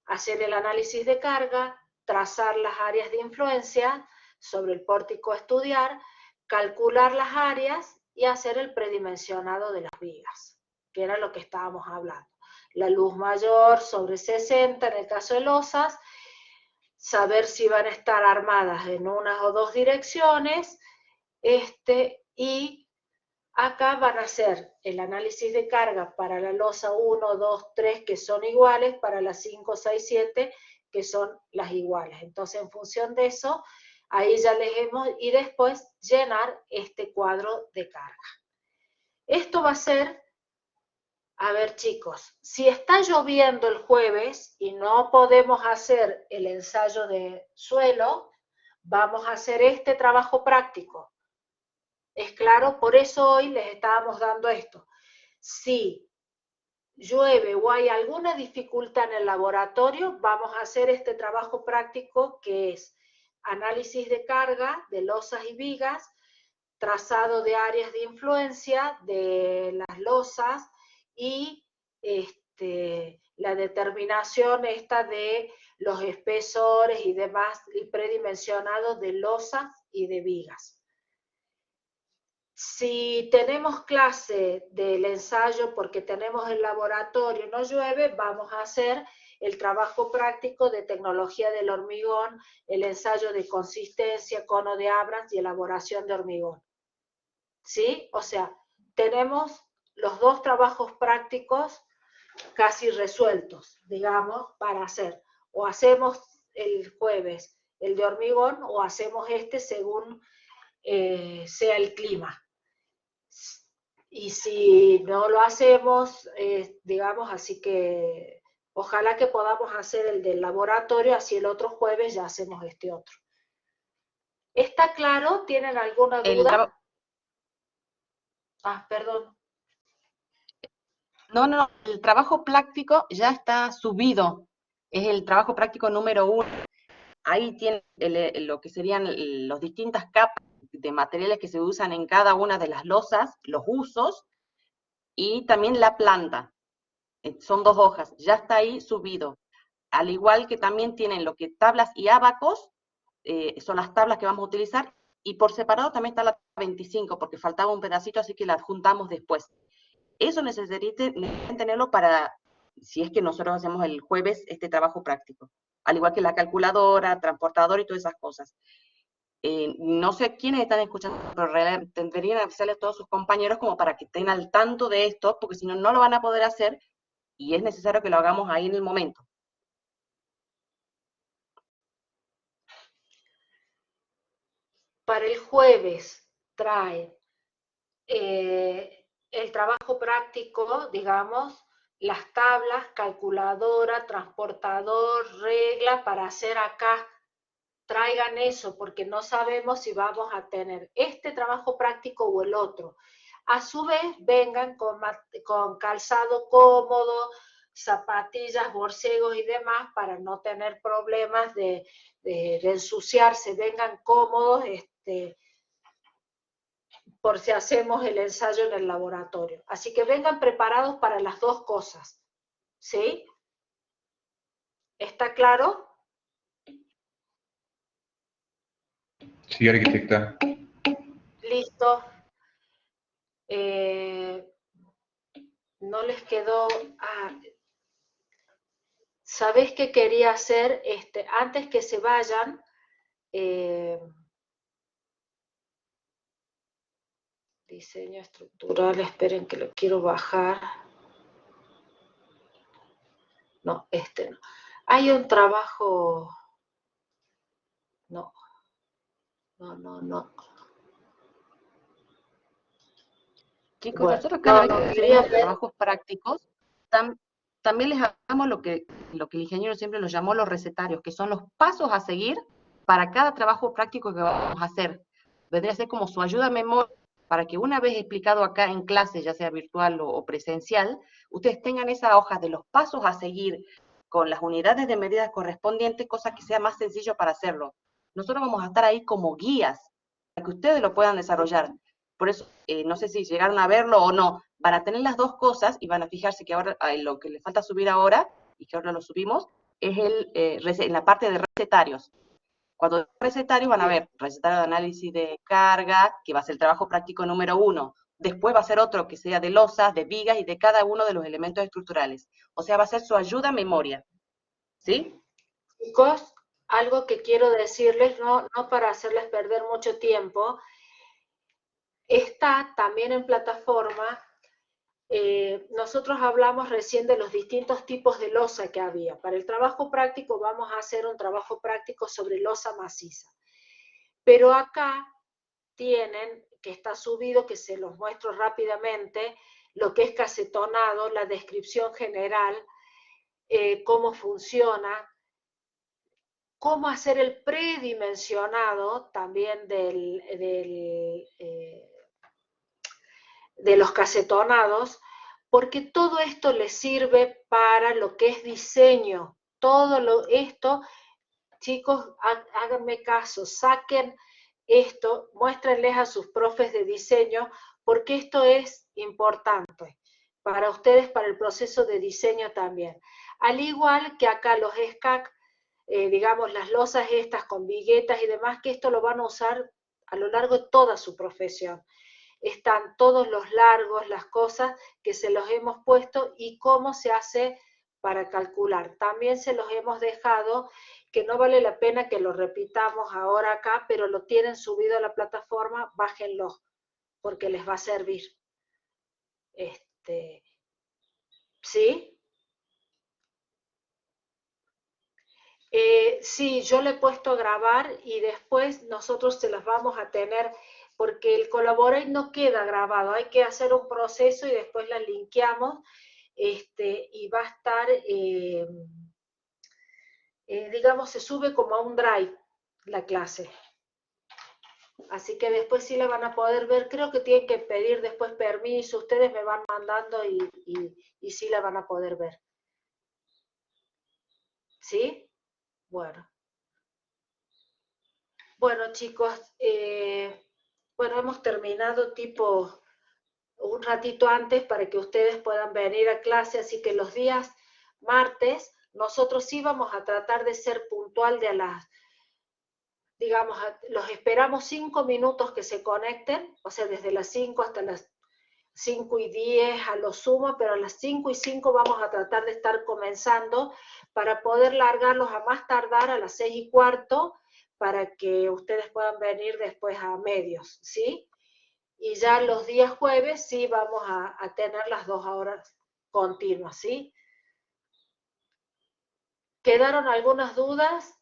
hacer el análisis de carga, trazar las áreas de influencia sobre el pórtico a estudiar, calcular las áreas y hacer el predimensionado de las vigas, que era lo que estábamos hablando. La luz mayor sobre 60 en el caso de losas, saber si van a estar armadas en una o dos direcciones, y acá van a hacer el análisis de carga para la losa 1, 2, 3, que son iguales, para las 5, 6, 7, que son las iguales. Entonces, en función de eso, ahí ya les hemos, y después llenar este cuadro de carga. Esto va a ser, a ver chicos, si está lloviendo el jueves y no podemos hacer el ensayo de suelo, vamos a hacer este trabajo práctico. ¿Es claro? Por eso hoy les estábamos dando esto. Si llueve o hay alguna dificultad en el laboratorio, vamos a hacer este trabajo práctico que es análisis de carga de losas y vigas, trazado de áreas de influencia de las losas y la determinación esta de los espesores y demás, y predimensionado de losas y de vigas. Si tenemos clase del ensayo porque tenemos el laboratorio, no llueve, vamos a hacer el trabajo práctico de tecnología del hormigón, el ensayo de consistencia, cono de Abrams y elaboración de hormigón. ¿Sí? O sea, tenemos los dos trabajos prácticos casi resueltos, digamos, para hacer. O hacemos el jueves el de hormigón o hacemos este según sea el clima. Y si no lo hacemos, digamos, así que ojalá que podamos hacer el del laboratorio, así el otro jueves ya hacemos este otro. ¿Está claro? ¿Tienen alguna duda? Perdón. No, el trabajo práctico ya está subido, es el trabajo práctico número 1. Ahí tiene lo que serían las distintas capas de materiales que se usan en cada una de las losas, los usos, y también la planta. Son 2 hojas, ya está ahí subido. Al igual que también tienen lo que tablas y ábacos, son las tablas que vamos a utilizar, y por separado también está la 25, porque faltaba un pedacito, así que la adjuntamos después. Eso necesitan tenerlo para, si es que nosotros hacemos el jueves este trabajo práctico, al igual que la calculadora, transportador y todas esas cosas. No sé quiénes están escuchando, pero tendrían que avisarle a todos sus compañeros como para que estén al tanto de esto, porque si no, no lo van a poder hacer y es necesario que lo hagamos ahí en el momento. Para el jueves trae el trabajo práctico, digamos, las tablas, calculadora, transportador, regla para hacer acá. Traigan eso porque no sabemos si vamos a tener este trabajo práctico o el otro. A su vez, vengan con calzado cómodo, zapatillas, borcegos y demás para no tener problemas de ensuciarse. Vengan cómodos, por si hacemos el ensayo en el laboratorio. Así que vengan preparados para las dos cosas. ¿Sí? ¿Está claro? Sí, arquitecta. Listo. No les quedó... ¿sabés qué quería hacer? Antes que se vayan, diseño estructural, esperen que lo quiero bajar. No, no. Hay un trabajo, no, no. Chicos, Bueno, nosotros cada no, vez no, que hacemos quería los ver. trabajos prácticos, también les damos lo que el ingeniero siempre los llamó los recetarios, que son los pasos a seguir para cada trabajo práctico que vamos a hacer. Vendría a ser como su ayuda a memoria, para que una vez explicado acá en clase, ya sea virtual o presencial, ustedes tengan esa hoja de los pasos a seguir con las unidades de medida correspondientes, cosa que sea más sencillo para hacerlo. Nosotros vamos a estar ahí como guías, para que ustedes lo puedan desarrollar. Por eso, no sé si llegaron a verlo o no, van a tener las dos cosas y van a fijarse que ahora lo que les falta subir ahora, y que ahora lo subimos, es en la parte de recetarios. Cuando recetarios van a ver recetario de análisis de carga, que va a ser el trabajo práctico número 1. Después va a ser otro que sea de losas, de vigas y de cada uno de los elementos estructurales. O sea, va a ser su ayuda a memoria. ¿Sí? Chicos, algo que quiero decirles, no para hacerles perder mucho tiempo, está también en plataforma. Nosotros hablamos recién de los distintos tipos de losa que había. Para el trabajo práctico vamos a hacer un trabajo práctico sobre losa maciza. Pero acá tienen, que está subido, que se los muestro rápidamente, lo que es casetonado, la descripción general, cómo funciona, cómo hacer el predimensionado también de los casetonados, porque todo esto les sirve para lo que es diseño. Esto, chicos, háganme caso, saquen esto, muéstrenles a sus profes de diseño, porque esto es importante para ustedes, para el proceso de diseño también. Al igual que acá los SCAC, digamos, las losas estas con viguetas y demás, que esto lo van a usar a lo largo de toda su profesión. Están todos los largos, las cosas que se los hemos puesto y cómo se hace para calcular. También se los hemos dejado, que no vale la pena que lo repitamos ahora acá, pero lo tienen subido a la plataforma, bájenlo, porque les va a servir. ¿Sí? Sí, yo le he puesto a grabar y después nosotros se las vamos a tener, porque el Collaborate no queda grabado, hay que hacer un proceso y después la linkeamos, y va a estar, digamos, se sube como a un drive la clase. Así que después sí la van a poder ver, creo que tienen que pedir después permiso, ustedes me van mandando y sí la van a poder ver. ¿Sí? Bueno. Bueno, chicos, bueno, hemos terminado tipo un ratito antes para que ustedes puedan venir a clase, así que los días martes nosotros sí vamos a tratar de ser puntual de a las, digamos, los esperamos 5 minutos que se conecten, o sea, desde las 5 hasta las 5:10 a lo sumo, pero a las 5:05 vamos a tratar de estar comenzando para poder largarlos a más tardar a las 6:15 para que ustedes puedan venir después a medios, ¿sí? Y ya los días jueves sí vamos a tener las 2 horas continuas, ¿sí? ¿Quedaron algunas dudas?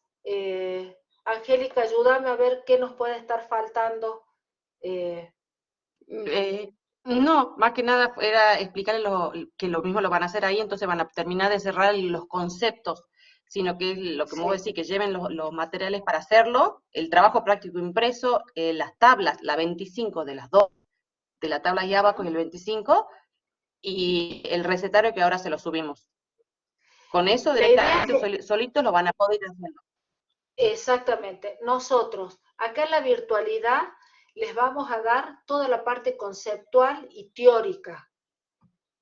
Angélica, ayúdame a ver qué nos puede estar faltando. Eh, no, más que nada era explicarles que lo mismo lo van a hacer ahí, entonces van a terminar de cerrar los conceptos, sino que lo que me voy a Sí. decir, que lleven los materiales para hacerlo, el trabajo práctico impreso, las tablas, la 25 de las dos, de la tabla y abacos y el 25, y el recetario que ahora se lo subimos. Con eso La idea es directamente solitos lo van a poder ir haciendo. exactamente. Nosotros, acá en la virtualidad, les vamos a dar toda la parte conceptual y teórica,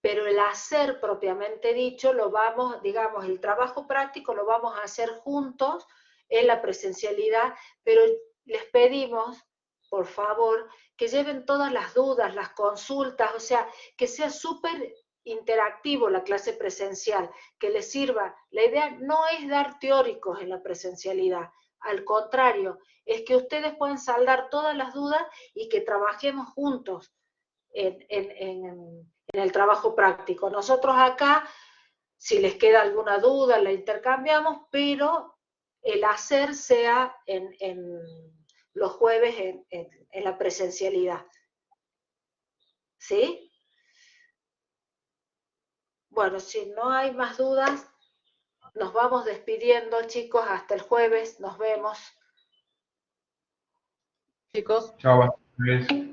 pero el hacer propiamente dicho lo vamos, digamos, el trabajo práctico lo vamos a hacer juntos en la presencialidad, pero les pedimos, por favor, que lleven todas las dudas, las consultas, o sea, que sea súper interactivo la clase presencial, que les sirva. La idea no es dar teóricos en la presencialidad, al contrario, es que ustedes puedan saldar todas las dudas y que trabajemos juntos en el trabajo práctico. Nosotros acá, si les queda alguna duda, la intercambiamos, pero el hacer sea en los jueves en la presencialidad. ¿Sí? Bueno, si no hay más dudas, nos vamos despidiendo, chicos, hasta el jueves, nos vemos. Chicos. Chao, buenas noches.